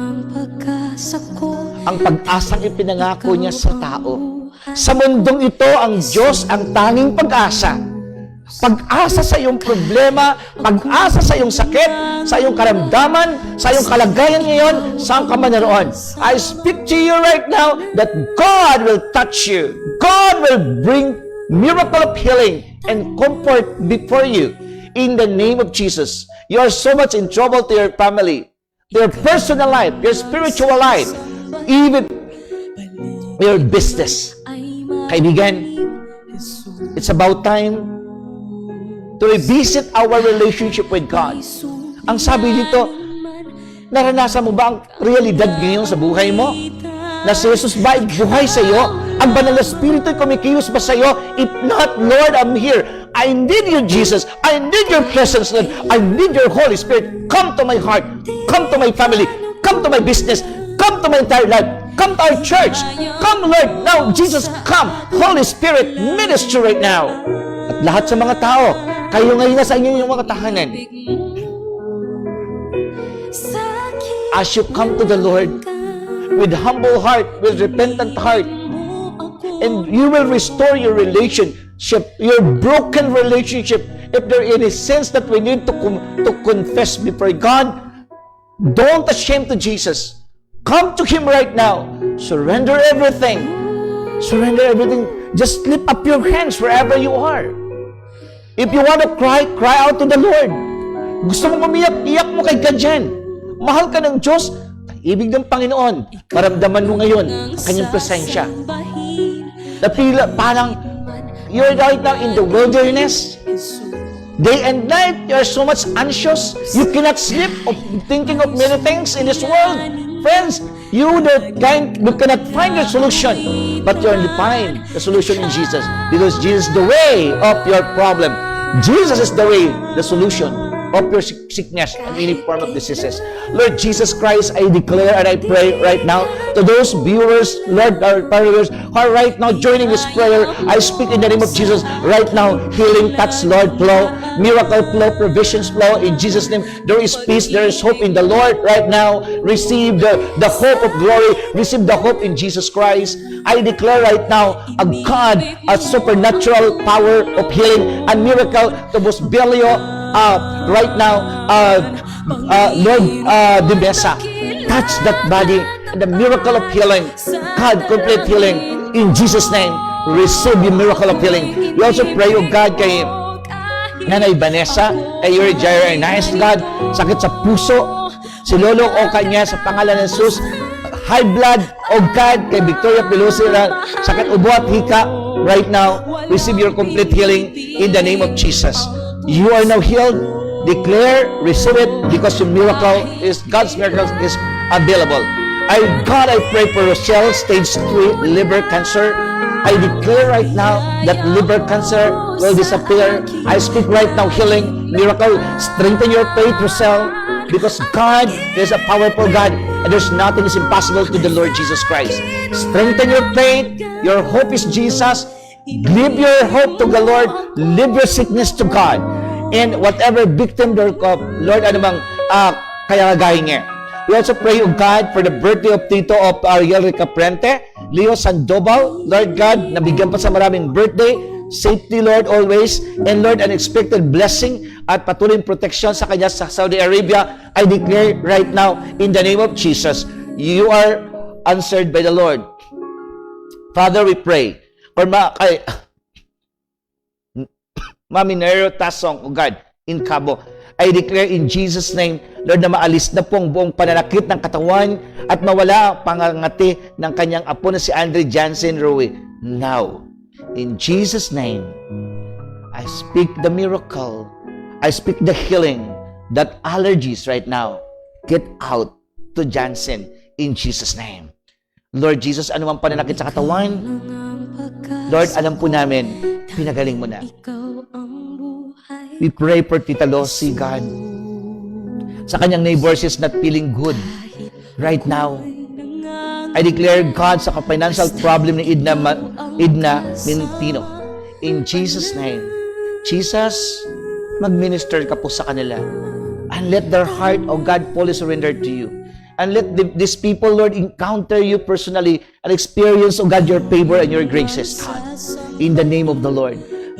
ang pag-asang ipinangako niya sa tao. Sa mundong ito, ang Diyos ang tanging pag-asa. Pag-asa sa iyong problema, pag-asa sa iyong sakit, sa iyong karamdaman, sa iyong kalagayan ngayon, saan ka man naroon. I speak to you right now that God will touch you. God will bring miracle of healing and comfort before you. In the name of Jesus. You are so much in trouble to your family, to your personal life, your spiritual life, even your business. Kaibigan, it's about time to revisit our relationship with God. Ang sabi dito, naranasan mo ba ang realidad ngayon sa buhay mo? Na si Jesus ba ay buhay sa iyo? Ang banal na Espiritu ay kumikilos ba sa iyo? If not, Lord, I'm here. I need you, Jesus. I need your presence, Lord. I need your Holy Spirit. Come to my heart. Come to my family. Come to my business. Come to my entire life. Come to our church. Come, Lord. Now, Jesus, come. Holy Spirit, minister right now. At lahat sa mga tao, kayo ngayon na sa inyo yung mga tahanan. As you come to the Lord with humble heart, with repentant heart, and you will restore your relationship, your broken relationship. If there is any sins that we need to confess before God, don't ashamed to Jesus. Come to Him right now. Surrender everything. Surrender everything. Just lift up your hands wherever you are. If you want to cry, cry out to the Lord. Gusto mo umiyak, iyak mo kay God dyan. Mahal ka ng Diyos, ibig ng Panginoon, maramdaman mo ngayon ang kanyang presensya. Napila, parang you're right now in the wilderness. Day and night, you're so much anxious. You cannot sleep of thinking of many things in this world. Friends, you cannot find your solution, but you only find the solution in Jesus, because Jesus is the way of your problem. Jesus is the way, the solution of your sickness and any form of diseases. Lord Jesus Christ, I declare and I pray right now to those viewers, Lord, our followers who are right now joining this prayer. I speak in the name of Jesus right now. Healing, touch, Lord, flow. Miracle flow, provisions flow. In Jesus' name, there is peace, there is hope in the Lord right now. Receive the hope of glory. Receive the hope in Jesus Christ. I declare right now a God, a supernatural power of healing and miracle to Bosbelio right now, Lord Dimesa, touch that body and the miracle of healing. God, complete healing in Jesus' name. Receive the miracle of healing. We also pray, oh God, kay Nanay Vanessa, kay Yuri Jair Nice, God, sakit sa puso, si Lolo o kanya sa pangalan ng Jesus, high blood, oh God, kay Victoria Pelosi, sakit ubo at hika, right now, receive your complete healing in the name of Jesus. You are now healed. Declare, receive it, because your miracle is, God's miracle is available. God, I pray for Rochelle, stage 3 liver cancer. I declare right now that liver cancer will disappear. I speak right now healing, miracle. Strengthen your faith, Rochelle, because God is a powerful God and there's nothing is impossible to the Lord Jesus Christ. Strengthen your faith. Your hope is Jesus. Give your hope to the Lord. Leave your sickness to God. And whatever victim, Lord, ano bang kayagahin niya. We also pray, oh God, for the birthday of Tito of Ariel Ricaprente, Leo Sandoval. Lord God, nabigyan pa sa maraming birthday. Safety, Lord, always. And Lord, unexpected blessing at patuloy protection sa kanya sa Saudi Arabia. I declare right now, in the name of Jesus, you are answered by the Lord. Father, we pray. Or kay Mami Nero Tasong, oh God, in Cabo. I declare in Jesus' name, Lord, na maalis na po ang buong pananakit ng katawan at mawala ang pangangati ng kanyang apo na si Andre Jansen Rowe. Now, in Jesus' name, I speak the miracle. I speak the healing. That allergies right now, get out to Jansen in Jesus' name. Lord Jesus, ano mang pananakit sa katawan, Lord, alam po namin, pinagaling mo na. We pray for Tita Losi, God. Sa kanyang neighbors is not feeling good right now. I declare, God, sa financial problem ni Idna Mintino. In Jesus' name, Jesus, mag-minister ka po sa kanila. And let their heart, oh God, fully surrender to you. And let these people, Lord, encounter you personally and experience, oh God, your favor and your graces, God. In the name of the Lord.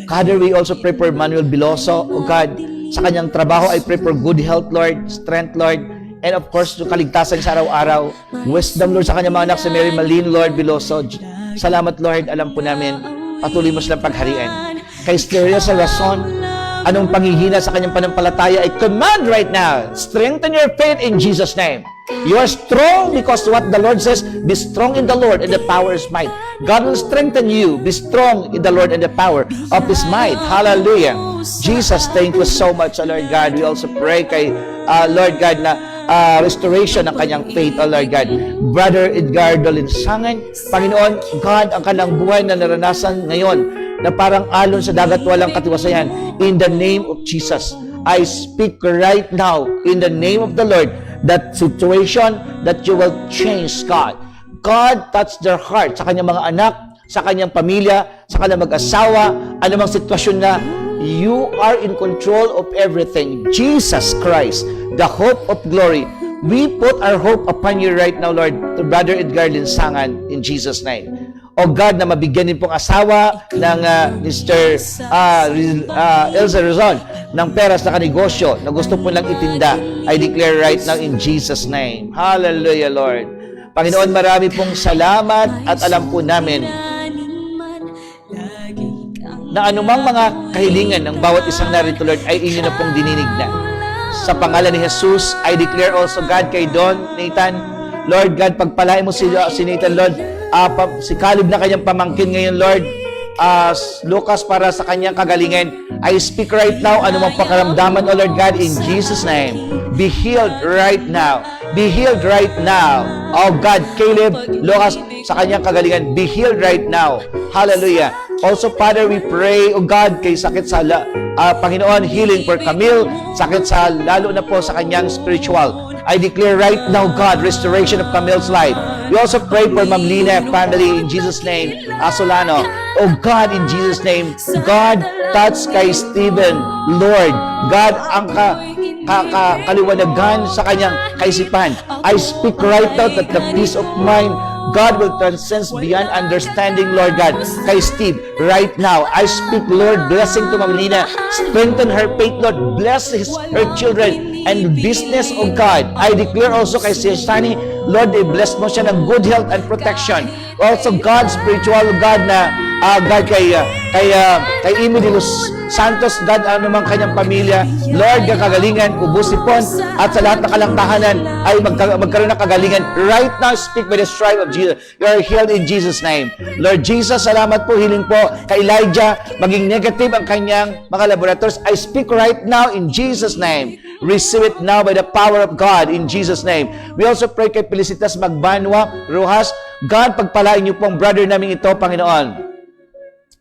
Father, we also pray for Manuel Biloso, oh God, sa kanyang trabaho, I pray for good health, Lord, strength, Lord, and of course, yung kaligtasan sa araw-araw, wisdom, Lord, sa kanyang mga anak, sa Mary Malin, Lord, Biloso. Salamat, Lord, alam po namin, patuloy mo silang pagharian. Kay Steria sa Rason, anong panghihina sa kanyang panampalataya, I command right now, strengthen your faith in Jesus' name. You are strong because what the Lord says, be strong in the Lord and the power of His might. God will strengthen you. Be strong in the Lord and the power of His might. Hallelujah. Jesus, thank you so much, Lord God. We also pray kay Lord God na restoration ng kanyang faith, Lord God. Brother Edgardo Linsangan, Panginoon, God, ang kanyang buhay na naranasan ngayon na parang alon sa dagat walang katiwasayan. In the name of Jesus, I speak right now in the name of the Lord that situation that you will change, God. God, touch their heart sa kanyang mga anak, sa kanyang pamilya, sa kanyang mag-asawa, anumang sitwasyon na you are in control of everything. Jesus Christ, the hope of glory. We put our hope upon you right now, Lord, to Brother Edgar Linsangan in Jesus' name. O God, na mabigyan din pong asawa ng Mr. Elza Rizon ng peras na kanegosyo na gusto po lang itinda. I declare right now in Jesus' name. Hallelujah, Lord. Panginoon, marami pong salamat at alam po namin na anumang mga kahilingan ng bawat isang narito, Lord, ay inyo na pong dininig na. Sa pangalan ni Jesus, I declare also, God, kay Don, Nathan, Lord God, pagpalain mo si Nathan, Lord, si Caleb na kanyang pamangkin ngayon, Lord, Lucas, para sa kanyang kagalingan. I speak right now, anumang pakaramdaman, O Lord God, in Jesus' name. Be healed right now. Be healed right now. Oh God, Caleb, Lucas, sa kanyang kagalingan, be healed right now. Hallelujah. Also, Father, we pray, O God, kay sakit sa Panginoon, healing for Camille, sakit sa, lalo na po sa kanyang spiritual. I declare right now, God, restoration of Camille's life. We also pray for Ma'am Lina family in Jesus' name, Asolano. Oh God, in Jesus' name, God, touch kay Stephen, Lord. God, ang kaliwanagan sa kanyang kaisipan. I speak right now that the peace of mind, God will transcend beyond understanding, Lord God, kay Steve, right now. I speak, Lord, blessing to Ma'am Lina. Strengthen her faith, Lord. Bless her children and business, oh God. I declare also kay Shani, Lord, bless mo siya ng good health and protection. Also, God, spiritual God na, God, kay Amy de los Santos, God, anumang kanyang pamilya, Lord, kagalingan, ubusipon, at sa lahat ng kalangtahanan ay magkaroon ng kagalingan. Right now, speak by the stripe of Jesus. You are healed in Jesus' name. Lord Jesus, salamat po, healing po kay Elijah, maging negative ang kanyang mga laboratories. I speak right now in Jesus' name. Receive it now by the power of God in Jesus' name. We also pray kay Felicitas Magbanwa, Rojas, God, pagpalain niyo pong brother namin ito, Panginoon.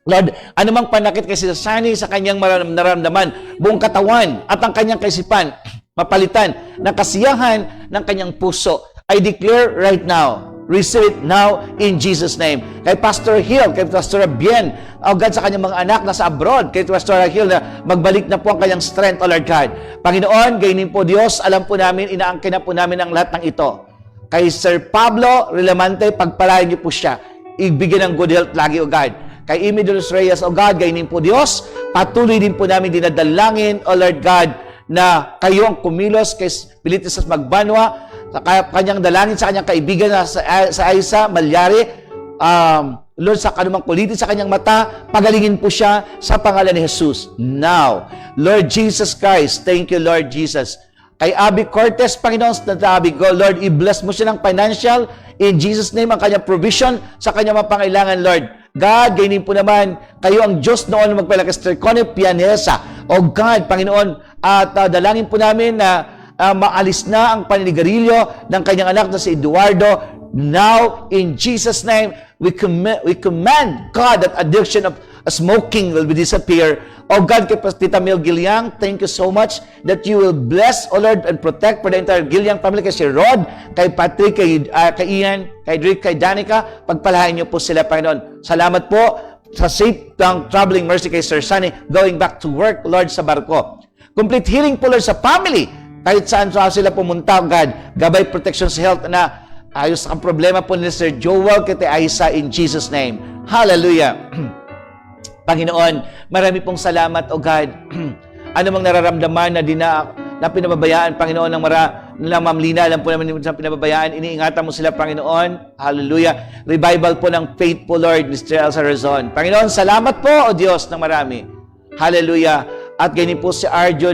Lord, anumang panakit kay Sani sa kanyang nararamdaman, buong katawan at ang kanyang kaisipan, mapalitan ng kasiyahan ng kanyang puso. I declare right now, receive it now in Jesus' name. Kay Pastor Hill, kay Pastor Bien, oh God, sa kanyang mga anak na sa abroad, kay Pastor Hill na magbalik na po ang kanyang strength, oh Lord God. Panginoon, gaynin po Diyos, alam po namin, inaangkin na po namin ang lahat ng ito. Kay Sir Pablo Relamante, pagpalain niyo po siya. Ibigyan ng good health lagi, oh God. Kay Amy de los Reyes, oh God, gaynin po Diyos, patuloy din po namin dinadalangin, oh Lord God, na kayo ang kumilos kay Felicitas Magbanwa, sa kanyang dalangin sa kanyang kaibigan na sa Aiza Malyari, Lord, sa kanumang kulitin sa kanyang mata, pagalingin po siya sa pangalan ni Jesus. Now, Lord Jesus Christ, thank you, Lord Jesus. Kay Abby Cortez, Panginoon, sa Abby, go, Lord, i-bless mo siya ng financial, in Jesus' name, ang kanyang provision sa kanyang mapangailangan, Lord. God, ganyan po naman, kayo ang Diyos noon magpalaki sa Connie Pianesa. O God, Panginoon, at dalangin po namin na maalis na ang paninigarilyo ng kanyang anak na si Eduardo. Now, in Jesus' name, we command, God, that addiction of smoking will disappear. Oh God, kay Tita Mel Gilyang, thank you so much that you will bless, oh Lord, and protect for the entire Gilyang family, kay si Rod, kay Patrick, kay Ian, kay Drake, kay Danica. Pagpalain niyo po sila, Panginoon. Salamat po sa safe traveling mercy kay Sir Sunny going back to work, Lord, sa barko. Complete healing po, Lord, sa family. Kahit saan sila pumunta, God, gabay protection sa health na ayos ang problema po ni Sir Joel kay Aisa in Jesus' name. Hallelujah. Panginoon, marami pong salamat, O God. Ano mang nararamdaman na pinababayaan, Panginoon, ng Ma'am Lina, alam po naman sa pinababayaan, iniingatan mo sila, Panginoon. Hallelujah. Revival po ng faith po, Lord, Mr. Elsa Razon. Panginoon, salamat po, O Diyos, ng marami. Hallelujah. At ganyan po si Arjo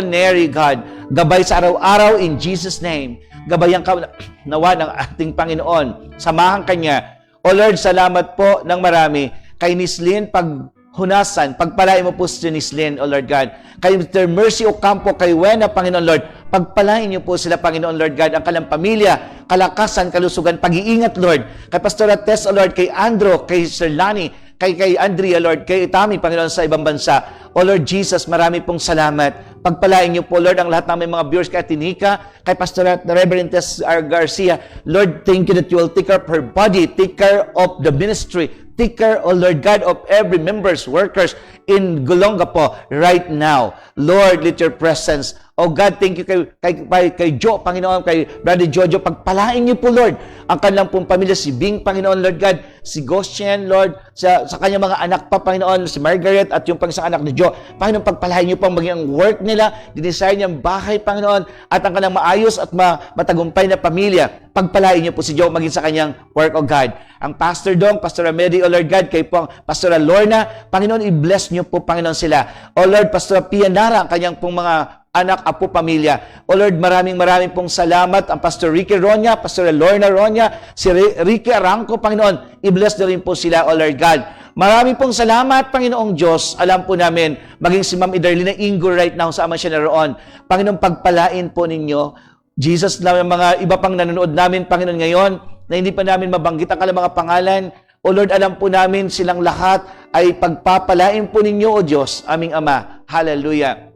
Neri, God. Gabay sa araw-araw in Jesus' name. Gabayan ka nawa ng ating Panginoon. Samahan Kanya. O Lord, salamat po ng marami. Kay Nislin, paghunasan, pagpalain mo po si Nislin, O Lord God. Kay Mr. Mercy Ocampo, kay Wena, Panginoon Lord, pagpalain niyo po sila, Panginoon Lord God, ang kalang pamilya, kalakasan, kalusugan, pag-iingat, Lord. Kay Pastora Tess, O Lord, kay Andrew, kay Sir Lani, kay Andrea, Lord, kay Itami, Panginoon, sa ibang bansa. O Lord Jesus, marami pong salamat. Pagpalain niyo po, Lord, ang lahat ng mga viewers, kay Tinika, kay Pastor Reverend Tess Garcia. Lord, thank you that you will take care of her body, take care of the ministry, take care, O Lord God, of every members, workers in Golonga po right now. Lord, let your presence, O God, thank you kay Joe, Panginoon, kay Brother Jojo, pagpalain niyo po, Lord, ang kanilang pong pamilya, si Bing, Panginoon, Lord God, si Goshen, Lord, sa kanyang mga anak pa, Panginoon, si Margaret, at yung pang-isang anak ni Joe. Panginoon, pagpalain niyo po ang maging ang work nila, dinesign niyang bahay, Panginoon, at ang kanilang maayos at matagumpay na pamilya. Pagpalain niyo po si Joe maging sa kanyang work, O God. Ang Pastor Dong, Pastor Amedi, O Lord God, kay po ang Pastor Lorna, Panginoon, i-bless niyo po, Panginoon, sila. O Lord, Pastor Pia Nara, ang kanyang pong mga anak, apo, pamilya. O Lord, maraming pong salamat. Ang Pastor Ricky Ronya, Pastor Lorna Ronya, si Ricky Arangco, Panginoon, i-bless na rin po sila, O Lord God. Maraming pong salamat, Panginoong Diyos. Alam po namin, maging si Ma'am Idarlina Ingo right now, saan man siya naroon. Panginoon, pagpalain po ninyo. Jesus, na mga iba pang nanonood namin, Panginoon, ngayon, na hindi pa namin mabanggit ang kanilang mga pangalan. O Lord, alam po namin silang lahat ay pagpapalain po ninyo, O Diyos, aming Ama. Hallelujah.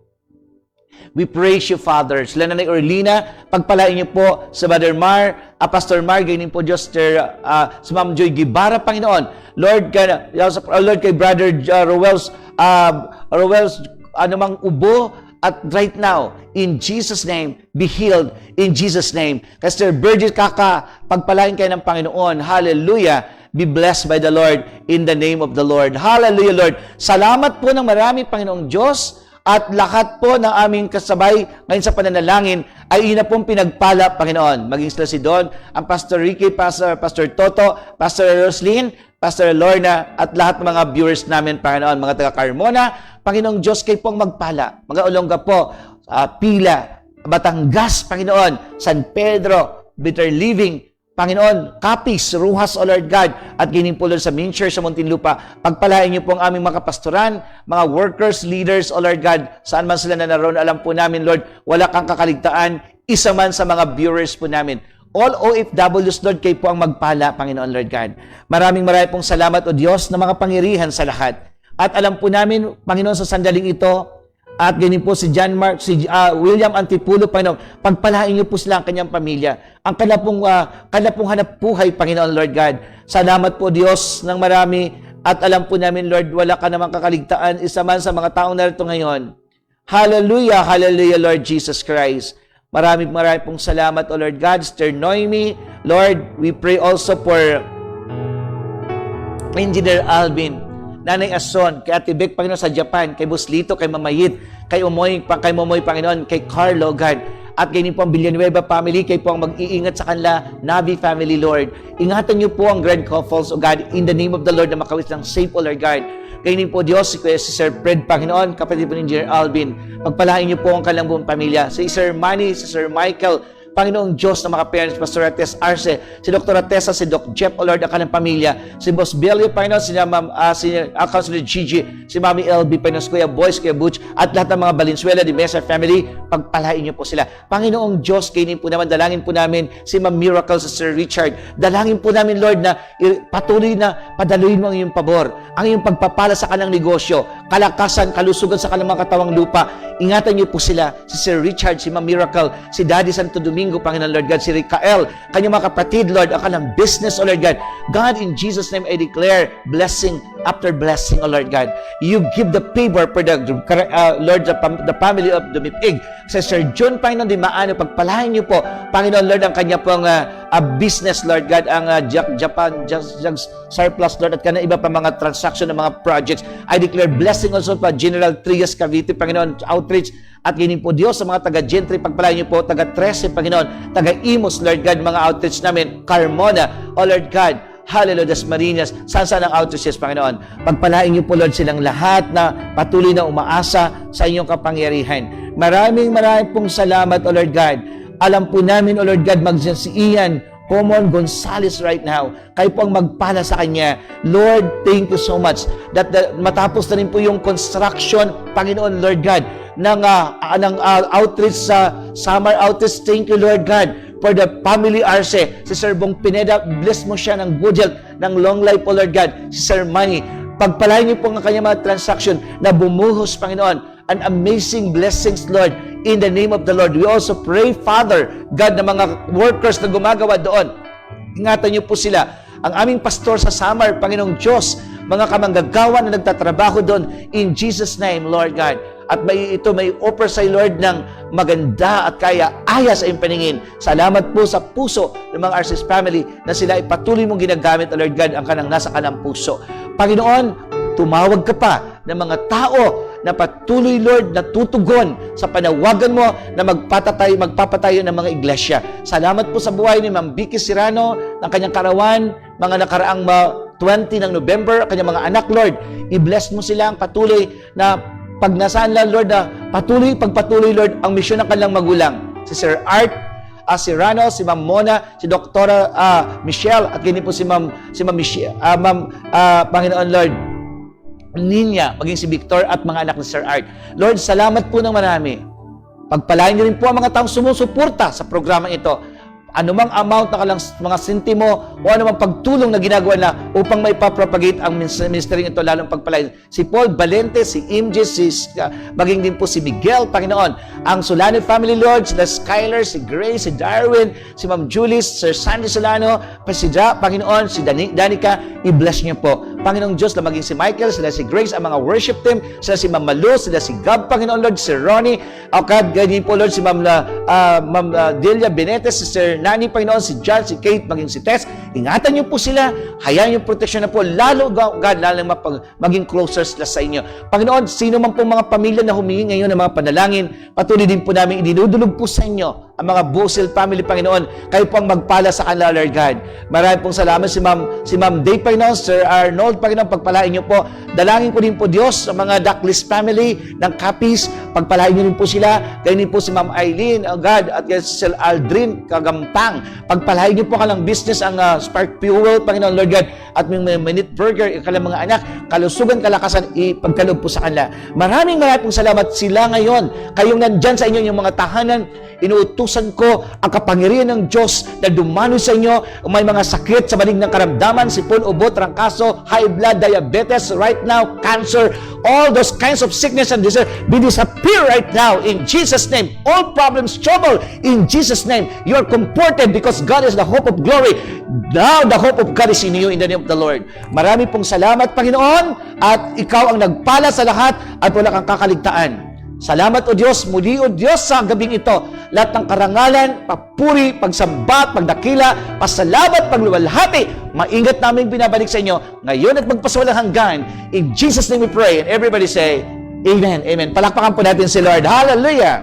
We praise you, Father. Sila Nanay Orlina, pagpalain niyo po sa Brother Mar, Pastor Mar, ganyan po Diyos, sa Ma'am Joy Gibara, Panginoon. Lord, kay Brother Rowell's anumang ubo, at right now, in Jesus' name, be healed in Jesus' name. Pastor Virgil Kaka, pagpalain kayo ng Panginoon. Hallelujah. Be blessed by the Lord in the name of the Lord. Hallelujah, Lord. Salamat po ng marami, Panginoong Diyos. At lahat po ng aming kasabay ngayon sa pananalangin ay ina pong pinagpala, Panginoon. Maging sila si Don, ang Pastor Ricky, Pastor Toto, Pastor Roslyn, Pastor Lorna, at lahat ng mga viewers namin, Panginoon, mga taga-Carmona. Panginoong Diyos, kayo pong magpala. Mga Olonga po, Pila, Batangas, Panginoon, San Pedro, Bitter Living, Panginoon, Capiz, Ruhas, O Lord God, at gining po Lord sa Mincher, sa Muntinlupa. Pagpalain niyo po ang aming mga kapastoran, mga workers, leaders, O Lord God, saan man sila na naroon, alam po namin, Lord, wala kang kakaligtaan, isa man sa mga viewers po namin. All OFWs, Lord, kayo po ang magpala, Panginoon, Lord God. Maraming pong salamat, O Diyos, na mga pangyarihan sa lahat. At alam po namin, Panginoon, sa sandaling ito, at ganyan po si John Mark, si William Antipulo, Panginoon, pagpalain niyo po sila ang kanyang pamilya. Ang kanya pong hanap buhay, Panginoon, Lord God. Salamat po, Diyos, ng marami. At alam po namin, Lord, wala ka namang kakaligtaan, isa man sa mga taong narito ngayon. Hallelujah, hallelujah, Lord Jesus Christ. Maraming pong salamat, O Lord God. Sister Noemi, Lord, we pray also for Engineer Alvin, Nanay Ason, kay Ate Beck, Panginoon, sa Japan, kay Buslito, kay Mamayit, kay Momoy, Panginoon, kay Carlo, God. At ganyan po ang Villanueva family, kayo po ang mag-iingat sa kanila, Navi family, Lord. Ingatan niyo po ang Grand Couples, O God, in the name of the Lord, na makawit ng safe, O Lord God. Ganyan po Diyos, si Sir Fred, Panginoon, kapatid po ni Engineer Alvin. Pagpalain niyo po ang kanilang buong pamilya. Si Sir Manny, si Sir Michael, Panginoong Diyos na mga parents, Pastor Ates Arce, si Dr. Atesa, si Doc Jeff, O Lord, ang kanilang pamilya, si Boss Belio, Panginoon, si Councilor Gigi, si Mami LB, Panginoon, si Kuya Boys, Kuya Butch, at lahat ng mga Valenzuela, di Mesa family, pagpalain niyo po sila. Panginoong Diyos, kainin po naman, dalangin po namin si Ma'am Miracle, si Sir Richard, dalangin po namin, Lord, na patuloy na padaluin mo ang iyong pabor, ang iyong pagpapala sa kanilang negosyo, kalakasan, kalusugan sa kanilang mga katawang lupa. Ingatan niyo po sila, si Sir Richard, si Ma'am Miracle, si Daddy Santo Domingo, Panginoon Lord God, si Ricael, kanyang mga kapatid, Lord, ang kanilang business, O Lord God. God, in Jesus' name, I declare blessing after blessing, O Lord God. You give the favor for the Lord, the family of Dumipig. Sa Sir John, Panginoon, di maano, pagpalahin niyo po, Panginoon Lord, ang kanya pong business, Lord God, ang Japan surplus, Lord, at kanya iba pa mga transaction ng mga projects. I declare blessing also pa General Trias Cavite, Panginoon, outreach, at ganyan po Diyos sa mga taga-Gentry, pagpalain niyo po, taga-Trece, Panginoon, taga-Imos, Lord God, mga outreach namin, Carmona, O Lord God, Hallelujah, Dasmariñas, saan ang outreaches, Panginoon. Pagpalain niyo po, Lord, silang lahat na patuloy na umaasa sa inyong kapangyarihan. Maraming pong salamat, O Lord God. Alam po namin, O Lord God, si Ian Pomon Gonzales right now. Kayo po ang magpala sa kanya. Lord, thank you so much that matapos na rin po yung construction, Panginoon, Lord God, ng outreach sa summer outreach. Thank you, Lord God, for the family Arce. Si Sir Bong Pineda, bless mo siya ng good health, ng long life, O Lord God. Si Sir Manny, pagpalain niyo po ang kanyang mga transaction na bumuhos, Panginoon, and amazing blessings, Lord, in the name of the Lord. We also pray, Father, God, na mga workers na gumagawa doon, ingatan niyo po sila. Ang aming pastor sa Samar, Panginoong Diyos, mga kamanggagawa na nagtatrabaho doon, in Jesus' name, Lord God. At may offer sa Lord ng maganda at kaya-aya sa iyong paningin. Salamat po sa puso ng mga Arces family na sila ay patuloy mong ginagamit, Lord God, ang kanang nasa kanang puso. Panginoon, tumawag ka pa ng mga tao na patuloy, Lord, na tutugon sa panawagan mo na magpapatayo ng mga iglesia. Salamat po sa buhay ni Ma'am Vicky Serrano, ng kanyang karawan, mga nakaraang 20 ng November, kanyang mga anak, Lord. I-bless mo sila ang patuloy na pag nasaan lang, Lord, na pagpatuloy, Lord, ang misyon ng kanilang magulang. Si Sir Art, si Rano, si Ma'am Mona, si Dr. Michelle, at ganyan po si Ma'am Michelle, Panginoon Lord, Ninya, maging si Victor at mga anak ni Sir Art. Lord, salamat po ng marami. Pagpalain niyo rin po ang mga taong sumusuporta sa programang ito. Anumang amount na kalang mga sentimo o anumang pagtulong na ginagawa na upang may papropagate ang ministry ito, lalong pagpalain. Si Paul Valente, si MJ, maging din po si Miguel, Panginoon. Ang Solano family, Lord, sila Skyler, si Grace, si Darwin, si Ma'am Julie, Sir Sandy Solano, si Panginoon, si Danica, i-bless niyo po. Panginoong Diyos, na maging si Michael, sila si Grace, ang mga worship team, sila si Ma'am Malu, sila si Gab, Panginoon Lord, si Ronnie, ganyan po Lord, si Ma'am Delia Benitez, si Sir Nani, Panginoon, si John, si Kate, maging si Tess. Ingatan niyo po sila, hayaan niyo proteksyon na po, lalo God, lalo maging closer sila sa inyo. Panginoon, sino man po mga pamilya na humingi ngayon ng mga panalangin, patuloy din po namin idinudulog po sa inyo ang mga Busil family, Panginoon. Kayo po ang magpala sa kanila, Lord God. Maraming pong salamat si Ma'am Day, Panginoon, Sir Arnold, Panginoon, pagpalain niyo po. Dalangin ko din po Diyos sa mga Duckless family ng Capiz, pagpalain niyo rin po sila. Ganyan din po si Ma'am Eileen, oh God, at si Sir Aldrin Kagampang. Pagpalain niyo po kalang business ang Spark Fuel, Panginoon, Lord God, at may Minute Burger, kalang mga anak, kalusugan, kalakasan, ipagkaloob po sa kanila. Maraming pong salamat sila ngayon. Kayong nandyan sa inyo yung mga tahanan, inuutusan ko ang kapangyarihan ng Diyos na dumano sa inyo. May mga sakit sa malign ng karamdaman, sipon, ubo, trangkaso, high blood, diabetes, right now, cancer, all those kinds of sickness and disease, be disappear right now in Jesus' name. All problems, trouble, in Jesus' name. You are comforted because God is the hope of glory. Now, the hope of God is in you in the name of the Lord. Marami pong salamat, Panginoon, at ikaw ang nagpala sa lahat at wala kang kakaligtaan. Salamat o Diyos, muli o Diyos sa gabing ito. Lahat ng karangalan, papuri, pagsamba, pagdakila, pasalamat, pagluwalhati, maingat namin binabalik sa inyo ngayon at magpasawalang hanggan. In Jesus' name we pray. And everybody say, Amen, Amen. Palakpakan po natin si Lord. Hallelujah!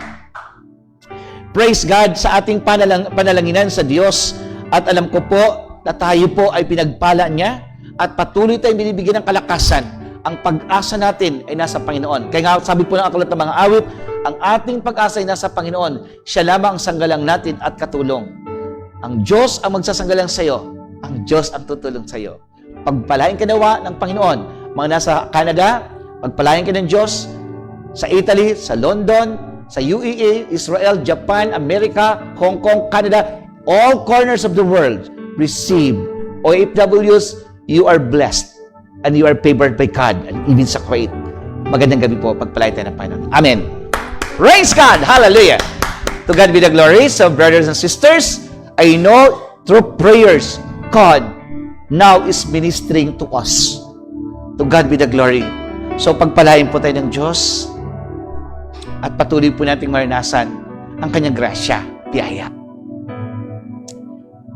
Praise God sa ating panalanginan sa Diyos. At alam ko po na tayo po ay pinagpala niya at patuloy tayong binibigyan ng kalakasan. Ang pag-asa natin ay nasa Panginoon. Kaya nga sabi po ng aklat ng mga awit, ang ating pag-asa ay nasa Panginoon. Siya lamang ang sanggalang natin at katulong. Ang Diyos ang magsasanggalang sa iyo. Ang Diyos ang tutulong sa iyo. Pagpalain ka nawa ng Panginoon. Mga nasa Canada, pagpalain ka ng Diyos. Sa Italy, sa London, sa UAE, Israel, Japan, America, Hong Kong, Canada, all corners of the world, receive. OFWs, you are blessed and you are favored by God, and even sa Kuwait. Magandang gabi po, pagpalain tayo ng Panginoon. Amen. Praise God! Hallelujah! To God be the glory. So, brothers and sisters, I know through prayers, God now is ministering to us. To God be the glory. So, pagpalain po tayo ng Diyos at patuloy po nating maranasan ang kanyang grasya, biyaya.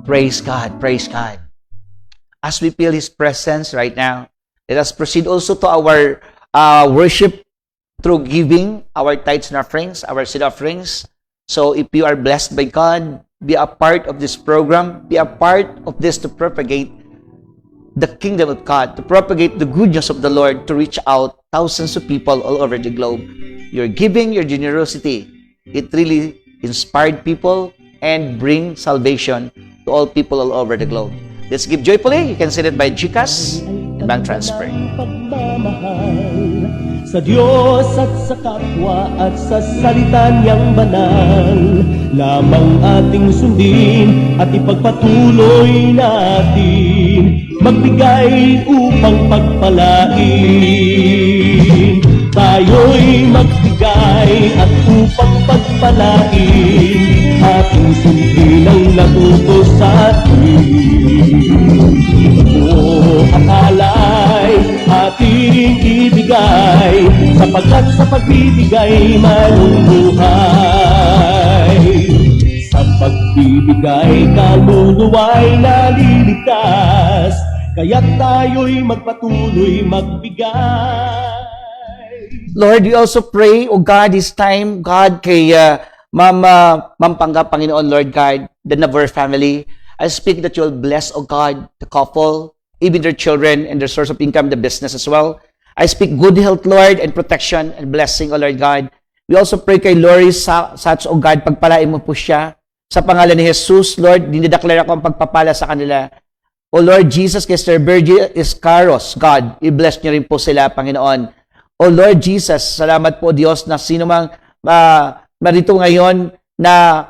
Praise God, praise God. As we feel His presence right now, let us proceed also to our worship through giving our tithes and offerings, our seed offerings. So if you are blessed by God, be a part of this program, be a part of this to propagate the kingdom of God, to propagate the good news of the Lord, to reach out thousands of people all over the globe. Your giving, your generosity, it really inspired people and bring salvation to all people all over the globe. Let's give joyfully. You can send it by GCash and bank transfer. Pagmamahal sa Diyos at sa kapwa at sa salita niyang banal, lamang ating sundin at ipagpatuloy natin magbigay upang pagpalain. Tayo'y magbigay at upang pagpalain ating sundin ang natuto sa atin. O akalay ating ibigay, sapagkat sa pagbibigay manunguhay. Sa pagbibigay kaluluwa'y naliligtas, kaya't tayo'y magpatuloy magbigay. Lord, we also pray, O God, this time, God, kay Ma'am Pangga, Panginoon, Lord God, the Navar family. I speak that you will bless, O God, the couple, even their children and their source of income, the business as well. I speak good health, Lord, and protection and blessing, O Lord God. We also pray kay Lori Sats, O God, pagpalain mo po siya. Sa pangalan ni Jesus, Lord, dinideklara ko ang pagpapala sa kanila. O Lord Jesus, kay Sir Virgil Iscaros, God, i-bless niyo rin po sila, Panginoon. O Lord Jesus, salamat po Diyos na sino mang marito ngayon na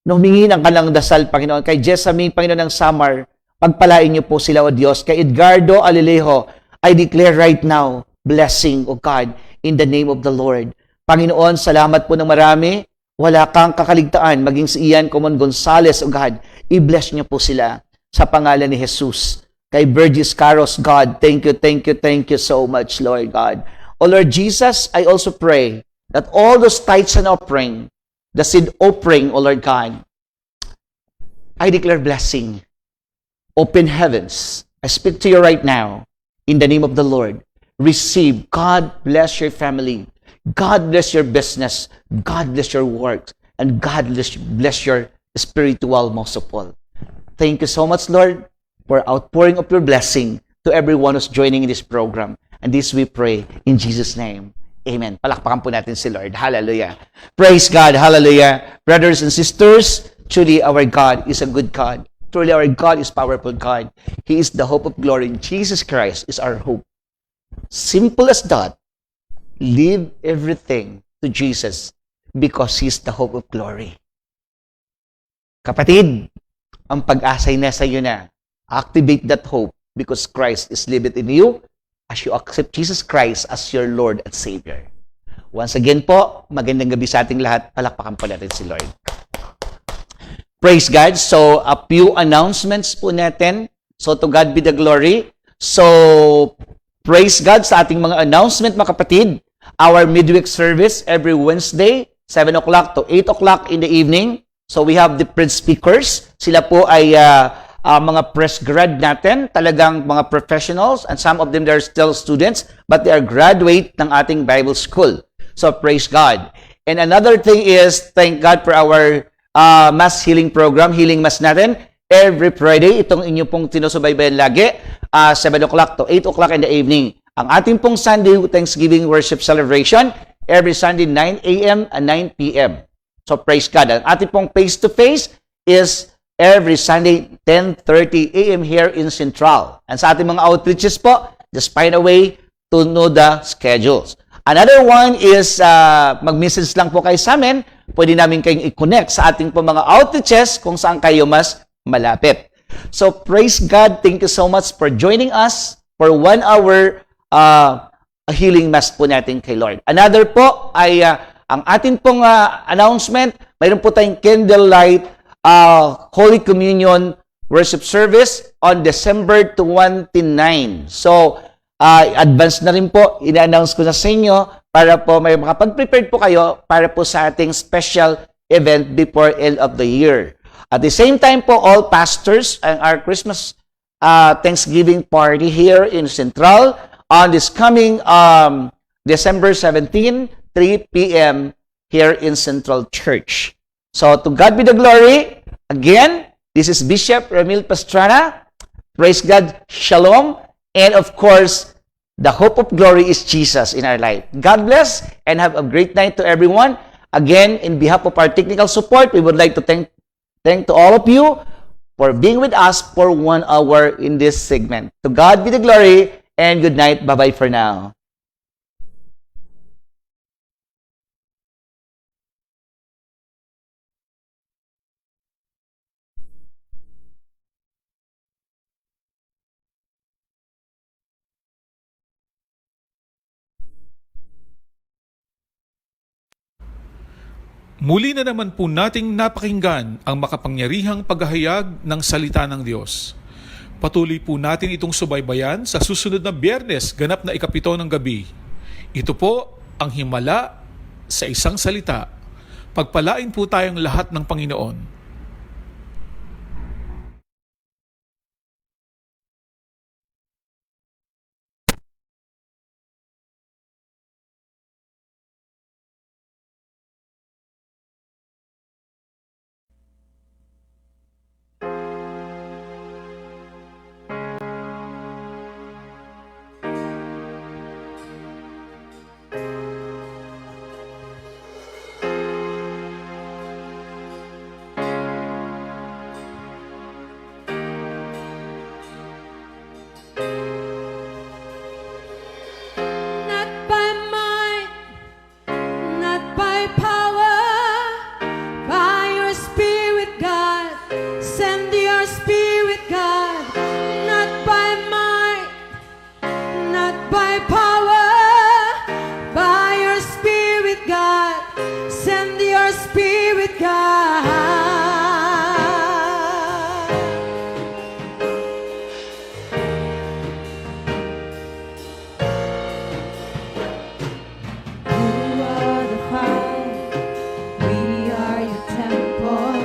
humingi ng kanilang dasal, Panginoon. Kay Jessamine, Panginoon ng Samar, pagpalain niyo po sila, O Diyos. Kay Edgardo Alilejo, I declare right now, blessing, O God, in the name of the Lord. Panginoon, salamat po ng marami. Wala kang kakaligtaan, maging si Ian Comon Gonzales, O God. I-bless niyo po sila sa pangalan ni Jesus. Kay Burgess Caros, God, thank you so much, Lord God. O Lord Jesus, I also pray that all those tithes and offering, the seed offering, O Lord God, I declare blessing. Open heavens. I speak to you right now, in the name of the Lord. Receive. God bless your family. God bless your business. God bless your work. And God bless your spiritual most of all. Thank you so much, Lord, for outpouring of your blessing to everyone who's joining in this program. And this we pray in Jesus' name. Amen. Palakpakan po natin si Lord. Hallelujah. Praise God. Hallelujah. Brothers and sisters, truly our God is a good God. Truly our God is powerful God. He is the hope of glory. Jesus Christ is our hope. Simple as that. Leave everything to Jesus because He is the hope of glory. Kapatid, ang pag-asa'y nasa iyo na. Activate that hope because Christ is living in you as you accept Jesus Christ as your Lord and Savior. Once again po, magandang gabi sa ating lahat. Palakpakan po natin si Lord. Praise God. So, a few announcements po natin. So, to God be the glory. So, praise God sa ating mga announcement, mga kapatid. Our midweek service every Wednesday, 7 o'clock to 8 o'clock in the evening. So, we have different speakers. Sila po ay mga fresh grad natin, talagang mga professionals, and some of them, they're still students, but they are graduate ng ating Bible school. So, praise God. And another thing is, thank God for our mass healing program, healing mass natin. Every Friday, itong inyo pong tinusubaybayan lagi, 7 o'clock to 8 o'clock in the evening. Ang ating pong Sunday Thanksgiving Worship Celebration, every Sunday, 9 a.m. and 9 p.m. So praise God. Ang ating pong face-to-face is every Sunday, 10:30 a.m. here in Central. And sa ating mga outreaches po, just find a way to know the schedules. Another one is mag-message lang po kayo sa amin. Pwede namin kayong i-connect sa ating po mga outreaches kung saan kayo mas malapit. So praise God. Thank you so much for joining us for 1 hour healing mass po natin kay Lord. Another po ay ang ating pong announcement. Mayroon po tayong candlelight Holy Communion worship service on December 29. So, advance na rin po, ina-announce ko na sa inyo para po may makapag-prepared po kayo para po sa ating special event before end of the year. At the same time po, all pastors and our Christmas Thanksgiving party here in Central on this coming December 17, 3 p.m. here in Central Church. So, to God be the glory. Again, this is Bishop Ramil Pastrana. Praise God. Shalom. And of course, the hope of glory is Jesus in our life. God bless and have a great night to everyone. Again, in behalf of our technical support, we would like to thank to all of you for being with us for 1 hour in this segment. To God be the glory and good night. Bye-bye for now. Muli na naman po nating napakinggan ang makapangyarihang paghahayag ng salita ng Diyos. Patuloy po natin itong subaybayan sa susunod na Biyernes, ganap na 7 ng gabi. Ito po ang himala sa isang salita. Pagpalain po tayong lahat ng Panginoon. Not by might, not by power, by your Spirit, God. Send your Spirit, God. Not by might, not by power, by your Spirit, God. Send your Spirit, God. You are the fire, we are your temple.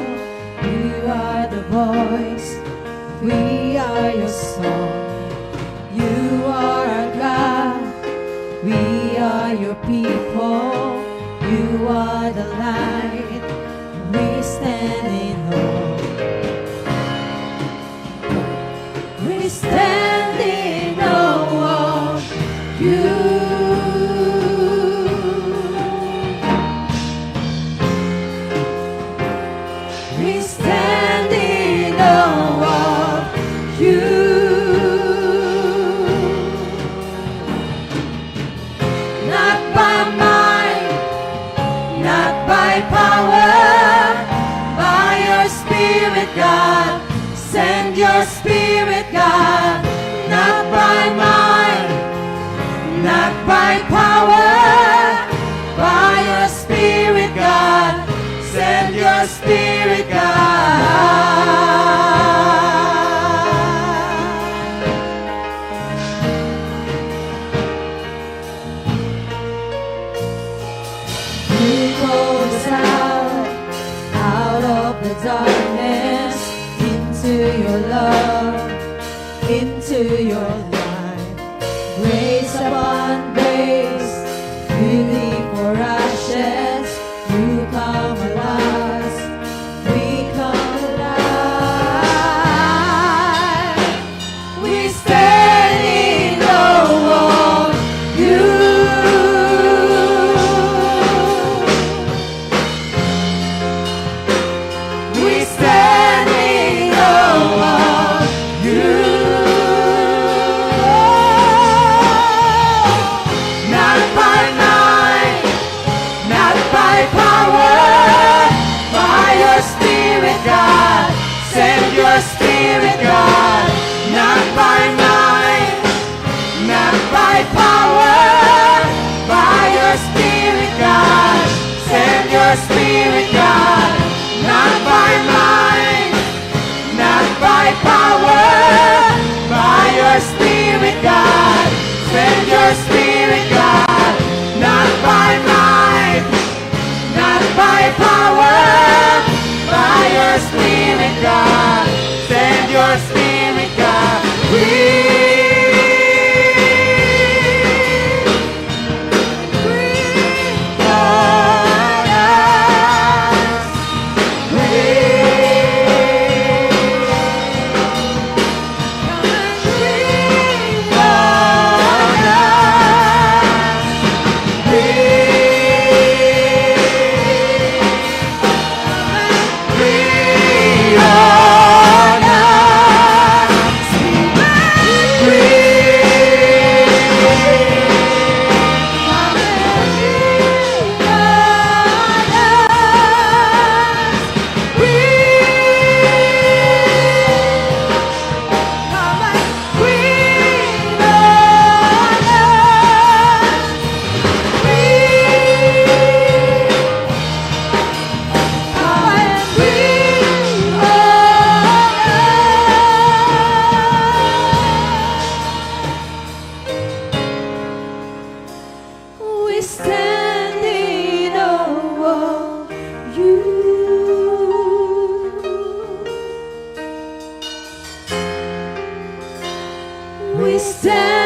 You are the voice, we are your song. You are our God, we are your people. You are the light, we stand in awe. We stand in awe of you. We stand in awe of you. Not by might, not by power, by your Spirit, God. Send your Spirit, God. Not by might, not by power, by your Spirit, God. Send your Spirit, God. You called us out of the darkness, into your love, into your light. Grace upon grace, beauty for ashes. your spirit, God, not by might, not by power, by your spirit, God. Send your spirit, God, not by might, not by power, by your spirit, God. Send your spirit, God, not by might, not by power, by your spirit, God. Send your spirit, God. Breathe on us. Breathe on us. Breathe on us. We stand in awe of you. We stand